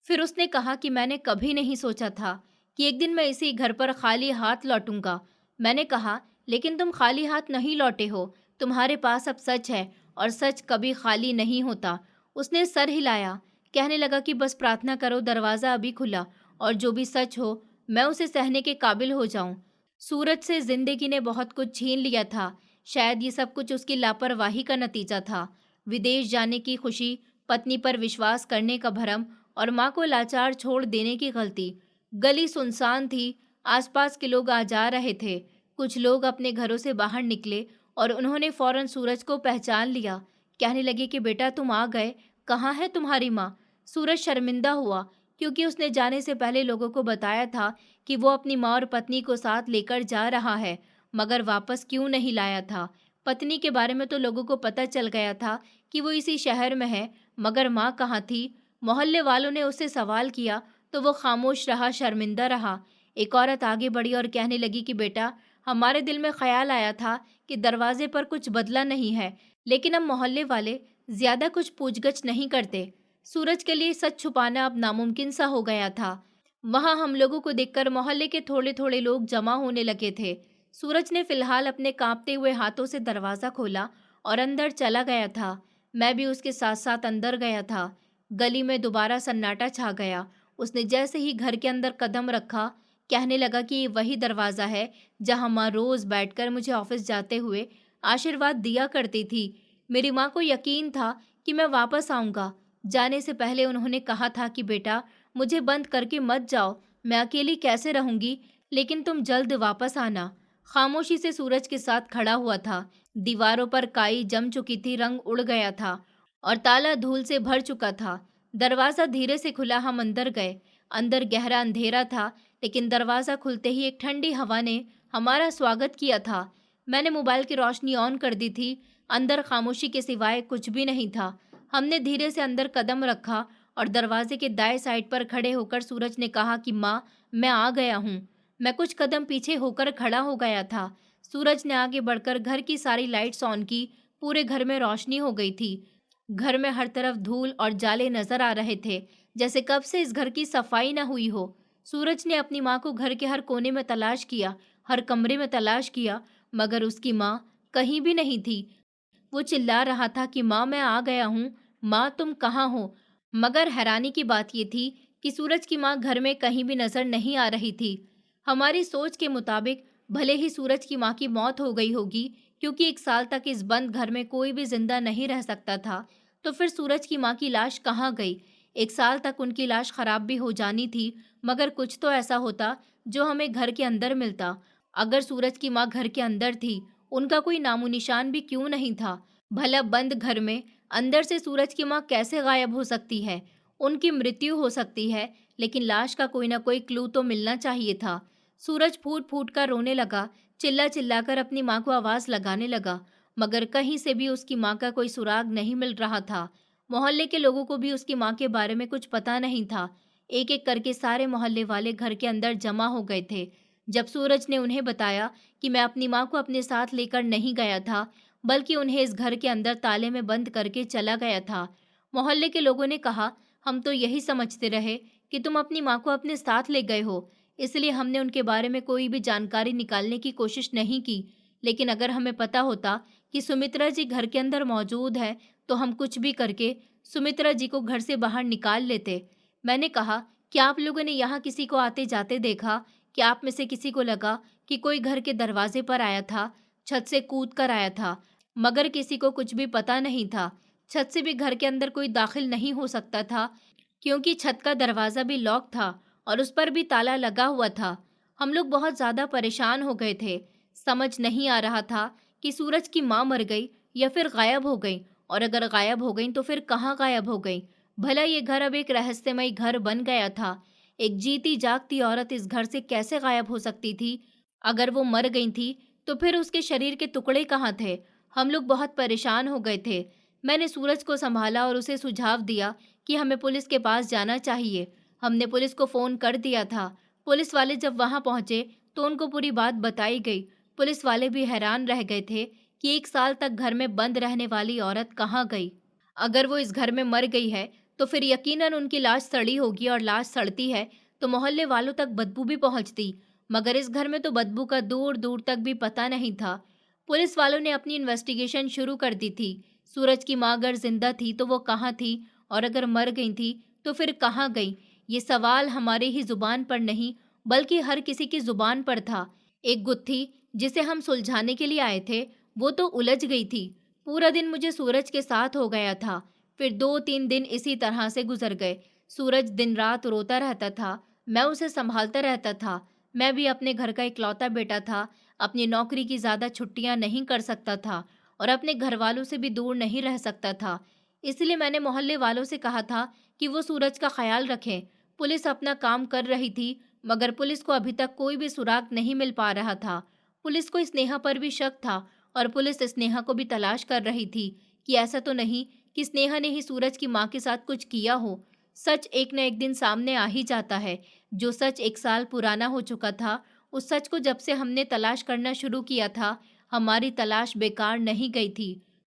फिर उसने कहा कि मैंने कभी नहीं सोचा था कि एक दिन मैं इसी घर पर खाली हाथ लौटूंगा। मैंने कहा, लेकिन तुम खाली हाथ नहीं लौटे हो, तुम्हारे पास अब सच है और सच कभी खाली नहीं होता। उसने सर हिलाया, कहने लगा कि बस प्रार्थना करो दरवाज़ा अभी खुला और जो भी सच हो मैं उसे सहने के काबिल हो जाऊं। सूरज से जिंदगी ने बहुत कुछ छीन लिया था। शायद ये सब कुछ उसकी लापरवाही का नतीजा था। विदेश जाने की खुशी, पत्नी पर विश्वास करने का भरम और माँ को लाचार छोड़ देने की गलती। गली सुनसान थी, आसपास के लोग आ जा रहे थे। कुछ लोग अपने घरों से बाहर निकले और उन्होंने फौरन सूरज को पहचान लिया। कहने लगे कि बेटा तुम आ गए, कहाँ है तुम्हारी माँ? सूरज शर्मिंदा हुआ क्योंकि उसने जाने से पहले लोगों को बताया था कि वो अपनी माँ और पत्नी को साथ लेकर जा रहा है, मगर वापस क्यों नहीं लाया था? पत्नी के बारे में तो लोगों को पता चल गया था कि वो इसी शहर में है, मगर माँ कहाँ थी? मोहल्ले वालों ने उससे सवाल किया तो वो खामोश रहा, शर्मिंदा रहा। एक औरत आगे बढ़ी और कहने लगी कि बेटा, हमारे दिल में ख्याल आया था कि दरवाजे पर कुछ बदला नहीं है, लेकिन अब मोहल्ले वाले ज्यादा कुछ पूछगछ नहीं करते। सूरज के लिए सच छुपाना अब नामुमकिन सा हो गया था। वहां हम लोगों को देखकर मोहल्ले के थोड़े थोड़े लोग जमा होने लगे थे। सूरज ने फिलहाल अपने कांपते हुए हाथों से दरवाजा खोला और अंदर चला गया था। मैं भी उसके साथ साथ अंदर गया था। गली में दोबारा सन्नाटा छा गया। उसने जैसे ही घर के अंदर कदम रखा, कहने लगा कि ये वही दरवाजा है जहां माँ रोज बैठकर मुझे ऑफिस जाते हुए आशीर्वाद दिया करती थी। मेरी माँ को यकीन था कि मैं वापस आऊंगा। जाने से पहले उन्होंने कहा था कि बेटा, मुझे बंद करके मत जाओ, मैं अकेली कैसे रहूंगी, लेकिन तुम जल्द वापस आना। खामोशी से सूरज के साथ खड़ा हुआ था। दीवारों पर काई जम चुकी थी, रंग उड़ गया था और ताला धूल से भर चुका था। दरवाजा धीरे से खुला, हम अंदर गए। अंदर गहरा अंधेरा था, लेकिन दरवाजा खुलते ही एक ठंडी हवा ने हमारा स्वागत किया था। मैंने मोबाइल की रोशनी ऑन कर दी थी। अंदर खामोशी के सिवाय कुछ भी नहीं था। हमने धीरे से अंदर कदम रखा और दरवाजे के दाएं साइड पर खड़े होकर सूरज ने कहा कि माँ, मैं आ गया हूँ। मैं कुछ कदम पीछे होकर खड़ा हो गया था। सूरज ने आगे बढ़कर घर की सारी लाइट्स ऑन की। पूरे घर में रोशनी हो गई थी। घर में हर तरफ धूल और जाले नजर आ रहे थे, जैसे कब से इस घर की सफाई न हुई हो। सूरज ने अपनी माँ को घर के हर कोने में तलाश किया, हर कमरे में तलाश किया, मगर उसकी माँ कहीं भी नहीं थी। वो चिल्ला रहा था कि माँ, मैं आ गया हूँ, माँ तुम कहाँ हो। मगर हैरानी की बात ये थी कि सूरज की माँ घर में कहीं भी नजर नहीं आ रही थी। हमारी सोच के मुताबिक भले ही सूरज की माँ की मौत हो गई होगी, क्योंकि 1 साल तक इस बंद घर में कोई भी जिंदा नहीं रह सकता था, तो फिर सूरज की माँ की लाश कहाँ गई। 1 साल तक उनकी लाश खराब भी हो जानी थी, मगर कुछ तो ऐसा होता जो हमें घर के अंदर मिलता। अगर सूरज की माँ घर के अंदर थी, उनका कोई नामो निशान भी क्यों नहीं था। भला बंद घर में अंदर से सूरज की माँ कैसे गायब हो सकती है। उनकी मृत्यु हो सकती है, लेकिन लाश का कोई ना कोई क्लू तो मिलना चाहिए था। सूरज फूट फूट कर रोने लगा, चिल्ला चिल्ला कर अपनी माँ को आवाज लगाने लगा, मगर कहीं से भी उसकी माँ का कोई सुराग नहीं मिल रहा था। मोहल्ले के लोगों को भी उसकी माँ के बारे में कुछ पता नहीं था। एक एक करके सारे मोहल्ले वाले घर के अंदर जमा हो गए थे। जब सूरज ने उन्हें बताया कि मैं अपनी माँ को अपने साथ लेकर नहीं गया था, बल्कि उन्हें इस घर के अंदर ताले में बंद करके चला गया था, मोहल्ले के लोगों ने कहा, हम तो यही समझते रहे कि तुम अपनी माँ को अपने साथ ले गए हो, इसलिए हमने उनके बारे में कोई भी जानकारी निकालने की कोशिश नहीं की। लेकिन अगर हमें पता होता कि सुमित्रा जी घर के अंदर मौजूद है, तो हम कुछ भी करके सुमित्रा जी को घर से बाहर निकाल लेते। मैंने कहा, क्या आप लोगों ने यहाँ किसी को आते जाते देखा? क्या आप में से किसी को लगा कि कोई घर के दरवाजे पर आया था, छत से कूद कर आया था? मगर किसी को कुछ भी पता नहीं था। छत से भी घर के अंदर कोई दाखिल नहीं हो सकता था, क्योंकि छत का दरवाजा भी लॉक था और उस पर भी ताला लगा हुआ था। हम लोग बहुत ज्यादा परेशान हो गए थे। समझ नहीं आ रहा था कि सूरज की माँ मर गई या फिर गायब हो गई, और अगर गायब हो गई तो फिर कहाँ गायब हो गई। भला ये घर अब एक रहस्यमय घर बन गया था। एक जीती जागती औरत इस घर से कैसे गायब हो सकती थी? अगर वो मर गई थी, तो फिर उसके शरीर के टुकड़े कहाँ थे? हम लोग बहुत परेशान हो गए थे। मैंने सूरज को संभाला और उसे सुझाव दिया कि हमें पुलिस के पास जाना चाहिए। हमने पुलिस को फोन कर दिया था। पुलिस वाले जब वहां पहुंचे तो उनको पूरी बात बताई गई। पुलिस वाले भी हैरान रह गए थे कि 1 साल तक घर में बंद रहने वाली औरत कहाँ गई। अगर वो इस घर में मर गई है, तो फिर यकीनन उनकी लाश सड़ी होगी, और लाश सड़ती है तो मोहल्ले वालों तक बदबू भी पहुंचती। मगर इस घर में तो बदबू का दूर दूर तक भी पता नहीं था। पुलिस वालों ने अपनी इन्वेस्टिगेशन शुरू कर दी थी। सूरज की माँ अगर जिंदा थी तो वो कहाँ थी, और अगर मर गई थी तो फिर कहाँ गई? ये सवाल हमारे ही जुबान पर नहीं, बल्कि हर किसी की जुबान पर था। एक गुत्थी जिसे हम सुलझाने के लिए आए थे, वो तो उलझ गई थी। पूरा दिन मुझे सूरज के साथ हो गया था। फिर 2-3 दिन इसी तरह से गुजर गए। सूरज दिन रात रोता रहता था, मैं उसे संभालता रहता था। मैं भी अपने घर का इकलौता बेटा था, अपनी नौकरी की ज्यादा छुट्टियां नहीं कर सकता था और अपने घर वालों से भी दूर नहीं रह सकता था। इसलिए मैंने मोहल्ले वालों से कहा था कि वो सूरज का ख्याल रखें। पुलिस अपना काम कर रही थी, मगर पुलिस को अभी तक कोई भी सुराग नहीं मिल पा रहा था। पुलिस को स्नेहा पर भी शक था, और पुलिस स्नेहा को भी तलाश कर रही थी कि ऐसा तो नहीं कि स्नेहा ने ही सूरज की माँ के साथ कुछ किया हो। सच एक न एक दिन सामने आ ही जाता है। जो सच 1 साल पुराना हो चुका था, उस सच को जब से हमने तलाश करना शुरू किया था, हमारी तलाश बेकार नहीं गई थी।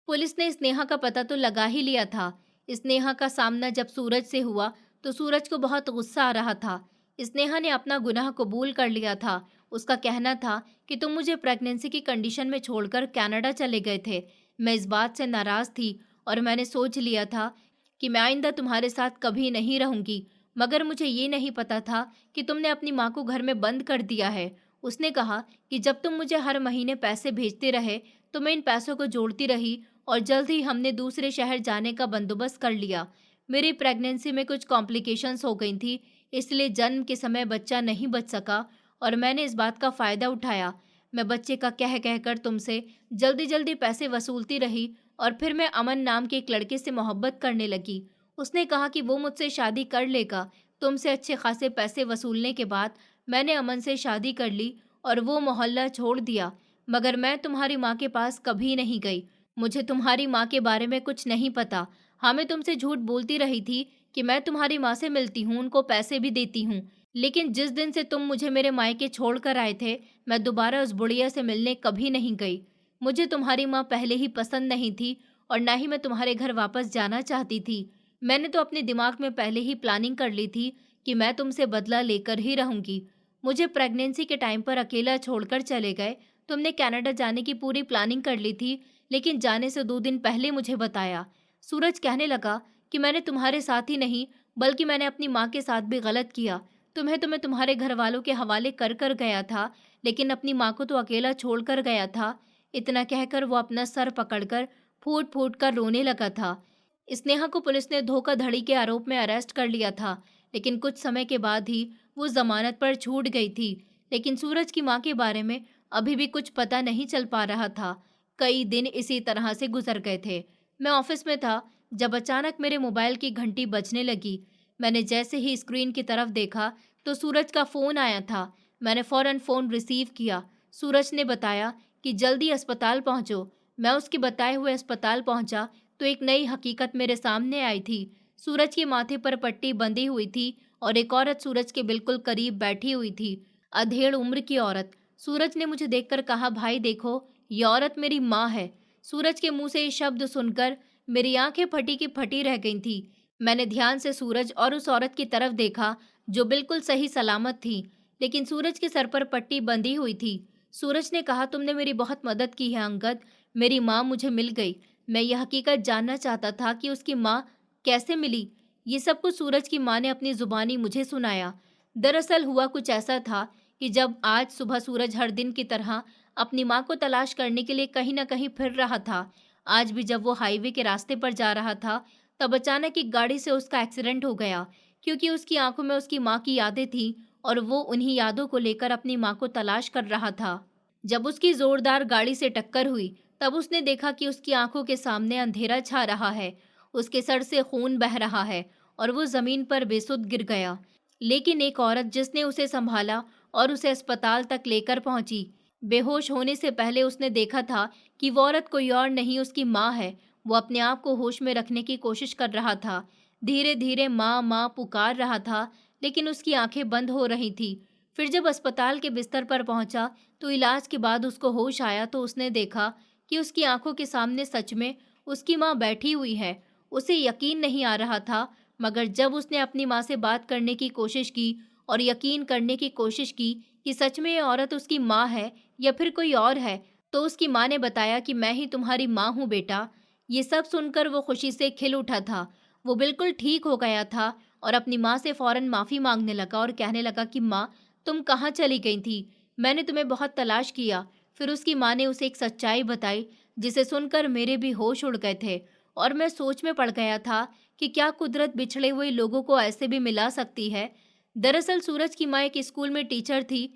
पुलिस ने स्नेहा का पता तो लगा ही लिया था। स्नेहा का सामना जब सूरज से हुआ, तो सूरज को बहुत गुस्सा आ रहा था। स्नेहा ने अपना गुनाह कबूल कर लिया था। उसका कहना था कि तुम मुझे प्रेगनेंसी की कंडीशन में छोड़कर कनाडा चले गए थे। मैं इस बात से नाराज़ थी और मैंने सोच लिया था कि मैं आइंदा तुम्हारे साथ कभी नहीं रहूंगी। मगर मुझे ये नहीं पता था कि तुमने अपनी माँ को घर में बंद कर दिया है। उसने कहा कि जब तुम मुझे हर महीने पैसे भेजते रहे, तो मैं इन पैसों को जोड़ती रही और जल्द ही हमने दूसरे शहर जाने का बंदोबस्त कर लिया। मेरी प्रेगनेंसी में कुछ कॉम्प्लिकेशंस हो गई थी, इसलिए जन्म के समय बच्चा नहीं बच सका और मैंने इस बात का फ़ायदा उठाया। मैं बच्चे का कह कहकर तुमसे जल्दी जल्दी पैसे वसूलती रही और फिर मैं अमन नाम के एक लड़के से मोहब्बत करने लगी। उसने कहा कि वो मुझसे शादी कर लेगा। तुमसे अच्छे खासे पैसे वसूलने के बाद मैंने अमन से शादी कर ली और वो मोहल्ला छोड़ दिया। मगर मैं तुम्हारी माँ के पास कभी नहीं गई। मुझे तुम्हारी माँ के बारे में कुछ नहीं पता। हाँ, मैं तुमसे झूठ बोलती रही थी कि मैं तुम्हारी माँ से मिलती हूँ, उनको पैसे भी देती हूँ। लेकिन जिस दिन से तुम मुझे मेरे मायके छोड़ कर आए थे, मैं दोबारा उस बुढ़िया से मिलने कभी नहीं गई। मुझे तुम्हारी माँ पहले ही पसंद नहीं थी और ना ही मैं तुम्हारे घर वापस जाना चाहती थी। मैंने तो अपने दिमाग में पहले ही प्लानिंग कर ली थी कि मैं तुमसे बदला लेकर ही रहूंगी। मुझे प्रेगनेंसी के टाइम पर अकेला छोड़कर चले गए। तुमने कनाडा जाने की पूरी प्लानिंग कर ली थी, लेकिन जाने से 2 दिन पहले मुझे बताया। सूरज कहने लगा कि मैंने तुम्हारे साथ ही नहीं, बल्कि मैंने अपनी माँ के साथ भी गलत किया। तुम्हें तो मैं तुम्हारे घर वालों के हवाले कर कर गया था, लेकिन अपनी माँ को तो अकेला छोड़ कर गया था। इतना कहकर वो अपना सर पकड़कर फूट फूट कर रोने लगा था। स्नेहा को पुलिस ने धोखाधड़ी के आरोप में अरेस्ट कर लिया था, लेकिन कुछ समय के बाद ही वो जमानत पर छूट गई थी। लेकिन सूरज की माँ के बारे में अभी भी कुछ पता नहीं चल पा रहा था। कई दिन इसी तरह से गुजर गए थे। मैं ऑफिस में था जब अचानक मेरे मोबाइल की घंटी बजने लगी। मैंने जैसे ही स्क्रीन की तरफ देखा तो सूरज का फ़ोन आया था। मैंने फ़ौरन फ़ोन रिसीव किया। सूरज ने बताया कि जल्दी अस्पताल पहुंचो। मैं उसके बताए हुए अस्पताल पहुंचा तो एक नई हकीकत मेरे सामने आई थी। सूरज के माथे पर पट्टी बंधी हुई थी और एक औरत सूरज के बिल्कुल करीब बैठी हुई थी। अधेड़ उम्र की औरत। सूरज ने मुझे देखकर कहा, भाई देखो, ये औरत मेरी माँ है। सूरज के मुंह से ये शब्द सुनकर मेरी आंखें फटी की फटी रह गई थी। मैंने ध्यान से सूरज और उस औरत की तरफ देखा जो बिल्कुल सही सलामत थी, लेकिन सूरज के सर पर पट्टी बंधी हुई थी। सूरज ने कहा, तुमने मेरी बहुत मदद की है अंगद। मेरी माँ मुझे मिल गई। मैं यह हकीकत जानना चाहता था कि उसकी माँ कैसे मिली। ये सब कुछ सूरज की माँ ने अपनी जुबानी मुझे सुनाया। दरअसल हुआ कुछ ऐसा था कि जब आज सुबह सूरज हर दिन की तरह अपनी माँ को तलाश करने के लिए कहीं न कहीं फिर रहा था, आज भी जब वो हाईवे के रास्ते पर जा रहा था, तब अचानक एक गाड़ी से उसका एक्सीडेंट हो गया। क्योंकि उसकी आंखों में उसकी माँ की यादें थीं और वो उन्हीं यादों को लेकर अपनी माँ को तलाश कर रहा था। जब उसकी जोरदार गाड़ी से टक्कर हुई, तब उसने देखा कि उसकी आंखों के सामने अंधेरा छा रहा है, उसके सर से खून बह रहा है और वो जमीन पर बेसुध गिर गया। लेकिन एक औरत जिसने उसे संभाला और उसे अस्पताल तक लेकर पहुंची, बेहोश होने से पहले उसने देखा था कि वो औरत कोई और नहीं, उसकी माँ है। वो अपने आप को होश में रखने की कोशिश कर रहा था। धीरे धीरे माँ माँ पुकार रहा था, लेकिन उसकी आंखें बंद हो रही थी। फिर जब अस्पताल के बिस्तर पर पहुंचा तो इलाज के बाद उसको होश आया तो उसने देखा कि उसकी आंखों के सामने सच में उसकी माँ बैठी हुई है। उसे यकीन नहीं आ रहा था, मगर जब उसने अपनी माँ से बात करने की कोशिश की और यकीन करने की कोशिश की कि सच में ये औरत उसकी माँ है या फिर कोई और है, तो उसकी माँ ने बताया कि मैं ही तुम्हारी माँ हूँ बेटा। ये सब सुनकर वो खुशी से खिल उठा था। वो बिल्कुल ठीक हो गया था और अपनी माँ से फौरन माफ़ी मांगने लगा और कहने लगा कि माँ, तुम कहाँ चली गई थी? मैंने तुम्हें बहुत तलाश किया। फिर उसकी माँ ने उसे एक सच्चाई बताई, जिसे सुनकर मेरे भी होश उड़ गए थे और मैं सोच में पड़ गया था कि क्या कुदरत बिछड़े हुए लोगों को ऐसे भी मिला सकती है। दरअसल सूरज की माँ एक स्कूल में टीचर थी।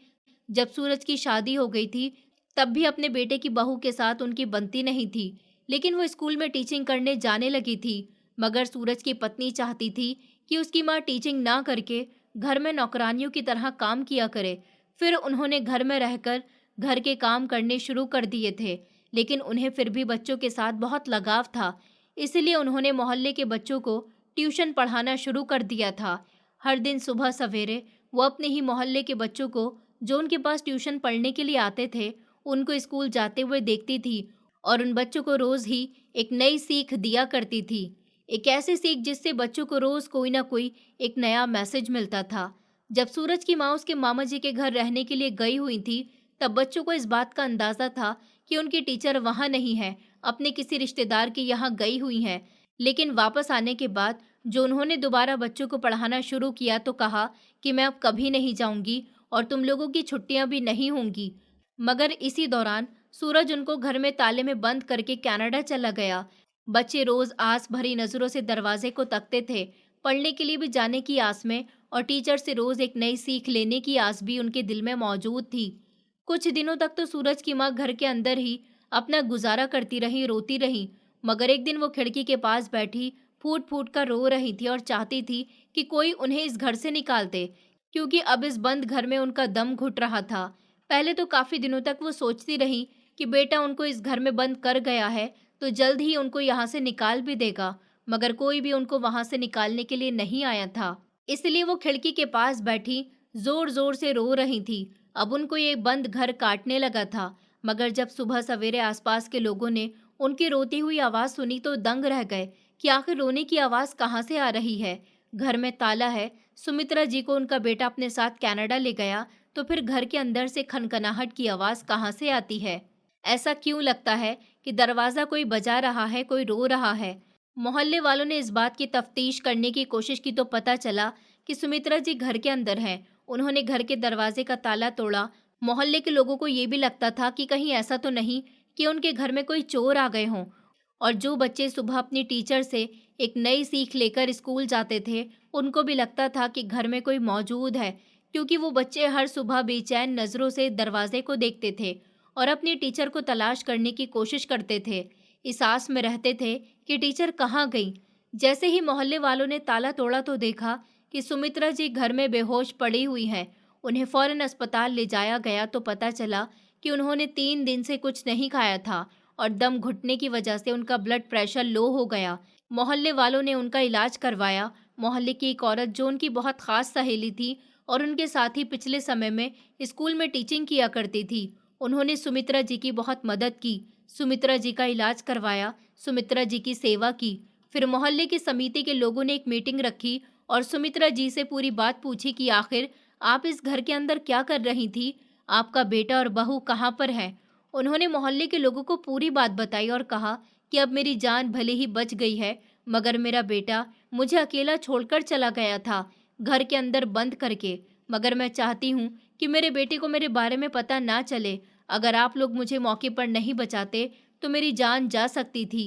जब सूरज की शादी हो गई थी, तब भी अपने बेटे की बहू के साथ उनकी बनती नहीं थी, लेकिन वो स्कूल में टीचिंग करने जाने लगी थी। मगर सूरज की पत्नी चाहती थी कि उसकी माँ टीचिंग ना करके घर में नौकरानियों की तरह काम किया करे। फिर उन्होंने घर में रहकर घर के काम करने शुरू कर दिए थे, लेकिन उन्हें फिर भी बच्चों के साथ बहुत लगाव था। इसलिए उन्होंने मोहल्ले के बच्चों को ट्यूशन पढ़ाना शुरू कर दिया था। हर दिन सुबह सवेरे वो अपने ही मोहल्ले के बच्चों को, जो उनके पास ट्यूशन पढ़ने के लिए आते थे, उनको स्कूल जाते हुए देखती थी और उन बच्चों को रोज ही एक नई सीख दिया करती थी। एक ऐसी सीख जिससे बच्चों को रोज कोई ना कोई एक नया मैसेज मिलता था। जब सूरज की माँ उसके मामा जी के घर रहने के लिए गई हुई थी, तब बच्चों को इस बात का अंदाजा था कि उनकी टीचर वहाँ नहीं है, अपने किसी रिश्तेदार के यहाँ गई हुई हैं। लेकिन वापस आने के बाद जो उन्होंने दोबारा बच्चों को पढ़ाना शुरू किया तो कहा कि मैं अब कभी नहीं जाऊंगी और तुम लोगों की छुट्टियां भी नहीं होंगी। मगर इसी दौरान सूरज उनको घर में ताले में बंद करके कनाडा चला गया। बच्चे रोज आस भरी नजरों से दरवाजे को तकते थे, पढ़ने के लिए भी जाने की आस में, और टीचर से रोज एक नई सीख लेने की आस भी उनके दिल में मौजूद थी। कुछ दिनों तक तो सूरज की माँ घर के अंदर ही अपना गुजारा करती रही, रोती रही। मगर एक दिन वो खिड़की के पास बैठी फूट फूट कर रो रही थी और चाहती थी कि कोई उन्हें इस घर से निकाल दे, क्योंकि अब इस बंद घर में उनका दम घुट रहा था। पहले तो काफी दिनों तक वो सोचती रही कि बेटा उनको इस घर में बंद कर गया है तो जल्द ही उनको यहाँ से निकाल भी देगा, मगर कोई भी उनको वहां से निकालने के लिए नहीं आया था। इसलिए वो खिड़की के पास बैठी जोर जोर से रो रही थी। अब उनको ये बंद घर काटने लगा था। मगर जब सुबह सवेरे आसपास के लोगों ने उनकी रोती हुई आवाज सुनी तो दंग रह गए कि आखिर रोने की आवाज कहाँ से आ रही है। घर में ताला है, सुमित्रा जी को उनका बेटा अपने साथ कनाडा ले गया, तो फिर घर के अंदर से खनखनाहट की आवाज कहाँ से आती है। ऐसा क्यों लगता है कि दरवाजा कोई बजा रहा है, कोई रो रहा है। मोहल्ले वालों ने इस बात की तफ्तीश करने की कोशिश की तो पता चला कि सुमित्रा जी घर के अंदर हैं। उन्होंने घर के दरवाजे का ताला तोड़ा। मोहल्ले के लोगों को ये भी लगता था कि कहीं ऐसा तो नहीं कि उनके घर में कोई चोर आ गए हों। और जो बच्चे सुबह अपनी टीचर से एक नई सीख लेकर स्कूल जाते थे, उनको भी लगता था कि घर में कोई मौजूद है, क्योंकि वो बच्चे हर सुबह बेचैन नज़रों से दरवाजे को देखते थे और अपनी टीचर को तलाश करने की कोशिश करते थे। इस आस में रहते थे कि टीचर कहाँ गई। जैसे ही मोहल्ले वालों ने ताला तोड़ा तो देखा कि सुमित्रा जी घर में बेहोश पड़ी हुई हैं। उन्हें फौरन अस्पताल ले जाया गया तो पता चला कि उन्होंने 3 दिन से कुछ नहीं खाया था और दम घुटने की वजह से उनका ब्लड प्रेशर लो हो गया। मोहल्ले वालों ने उनका इलाज करवाया। मोहल्ले की एक औरत जो उनकी बहुत खास सहेली थी और उनके साथ ही पिछले समय में स्कूल में टीचिंग किया करती थी, उन्होंने सुमित्रा जी की बहुत मदद की। सुमित्रा जी का इलाज करवाया, सुमित्रा जी की सेवा की। फिर मोहल्ले की समिति के लोगों ने एक मीटिंग रखी और सुमित्रा जी से पूरी बात पूछी कि आखिर आप इस घर के अंदर क्या कर रही थी, आपका बेटा और बहू कहाँ पर है। उन्होंने मोहल्ले के लोगों को पूरी बात बताई और कहा कि अब मेरी जान भले ही बच गई है, मगर मेरा बेटा मुझे अकेला छोड़कर चला गया था, घर के अंदर बंद करके। मगर मैं चाहती हूँ कि मेरे बेटे को मेरे बारे में पता ना चले। अगर आप लोग मुझे मौके पर नहीं बचाते तो मेरी जान जा सकती थी।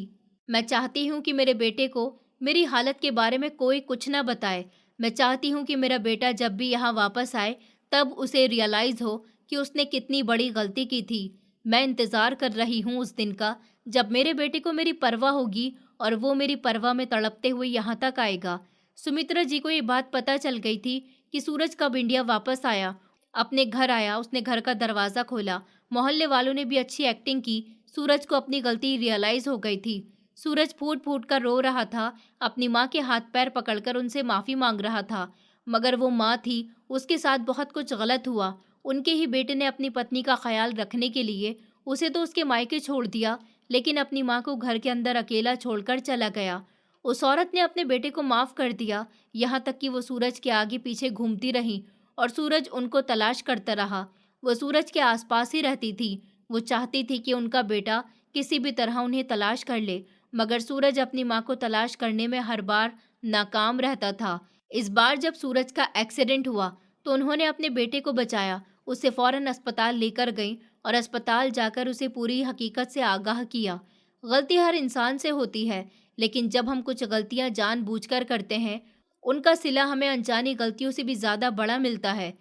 मैं चाहती हूँ कि मेरे बेटे को मेरी हालत के बारे में कोई कुछ ना बताए। मैं चाहती हूँ कि मेरा बेटा जब भी यहाँ वापस आए तब उसे रियलाइज हो कि उसने कितनी बड़ी गलती की थी। मैं इंतज़ार कर रही हूँ उस दिन का जब मेरे बेटे को मेरी परवाह होगी और वो मेरी परवाह में तड़पते हुए यहाँ तक आएगा। सुमित्रा जी को ये बात पता चल गई थी कि सूरज कब इंडिया वापस आया। अपने घर आया, उसने घर का दरवाज़ा खोला। मोहल्ले वालों ने भी अच्छी एक्टिंग की। सूरज को अपनी गलती रियलाइज हो गई थी। सूरज फूट फूट कर रो रहा था, अपनी माँ के हाथ पैर पकड़कर उनसे माफ़ी मांग रहा था। मगर वो माँ थी, उसके साथ बहुत कुछ गलत हुआ। उनके ही बेटे ने अपनी पत्नी का ख्याल रखने के लिए उसे तो उसके मायके छोड़ दिया, लेकिन अपनी माँ को घर के अंदर अकेला छोड़कर चला गया। उस औरत ने अपने बेटे को माफ़ कर दिया, यहाँ तक कि वो सूरज के आगे पीछे घूमती रही और सूरज उनको तलाश करता रहा। वो सूरज के आसपास ही रहती थी। वो चाहती थी कि उनका बेटा किसी भी तरह उन्हें तलाश कर ले, मगर सूरज अपनी माँ को तलाश करने में हर बार नाकाम रहता था। इस बार जब सूरज का एक्सीडेंट हुआ तो उन्होंने अपने बेटे को बचाया। उसे फौरन अस्पताल लेकर गई और अस्पताल जाकर उसे पूरी हकीकत से आगाह किया। गलती हर इंसान से होती है, लेकिन जब हम कुछ गलतियां जानबूझकर करते हैं, उनका सिला हमें अनजानी गलतियों से भी ज़्यादा बड़ा मिलता है।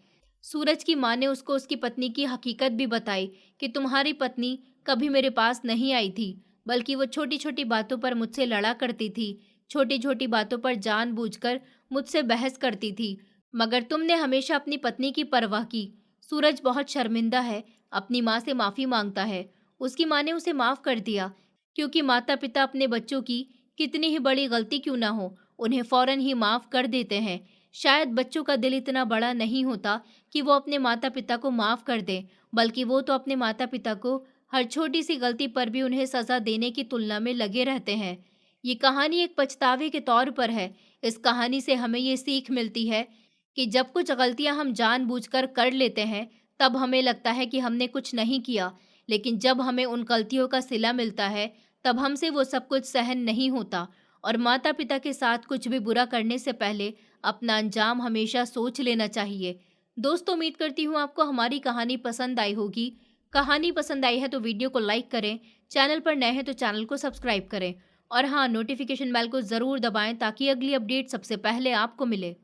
सूरज की माँ ने उसको उसकी पत्नी की हकीकत भी बताई कि तुम्हारी पत्नी कभी मेरे पास नहीं आई थी, बल्कि वो छोटी छोटी बातों पर मुझसे लड़ा करती थी, छोटी छोटी बातों पर जानबूझकर मुझसे बहस करती थी, मगर तुमने हमेशा अपनी पत्नी की परवाह की। सूरज बहुत शर्मिंदा है, अपनी माँ से माफ़ी मांगता है। उसकी माँ ने उसे माफ़ कर दिया, क्योंकि माता पिता अपने बच्चों की कितनी ही बड़ी गलती क्यों ना हो, उन्हें फौरन ही माफ कर देते हैं। शायद बच्चों का दिल इतना बड़ा नहीं होता कि वो अपने माता पिता को माफ कर दें, बल्कि वो तो अपने माता पिता को हर छोटी सी गलती पर भी उन्हें सजा देने की तुलना में लगे रहते हैं। ये कहानी एक पछतावे के तौर पर है। इस कहानी से हमें ये सीख मिलती है कि जब कुछ गलतियां हम जानबूझकर कर लेते हैं, तब हमें लगता है कि हमने कुछ नहीं किया, लेकिन जब हमें उन गलतियों का सिला मिलता है, तब हमसे वो सब कुछ सहन नहीं होता। और माता पिता के साथ कुछ भी बुरा करने से पहले अपना अंजाम हमेशा सोच लेना चाहिए। दोस्तों, उम्मीद करती हूँ आपको हमारी कहानी पसंद आई होगी। कहानी पसंद आई है तो वीडियो को लाइक करें, चैनल पर नए हैं तो चैनल को सब्सक्राइब करें और हाँ, नोटिफिकेशन बेल को ज़रूर दबाएं ताकि अगली अपडेट सबसे पहले आपको मिले।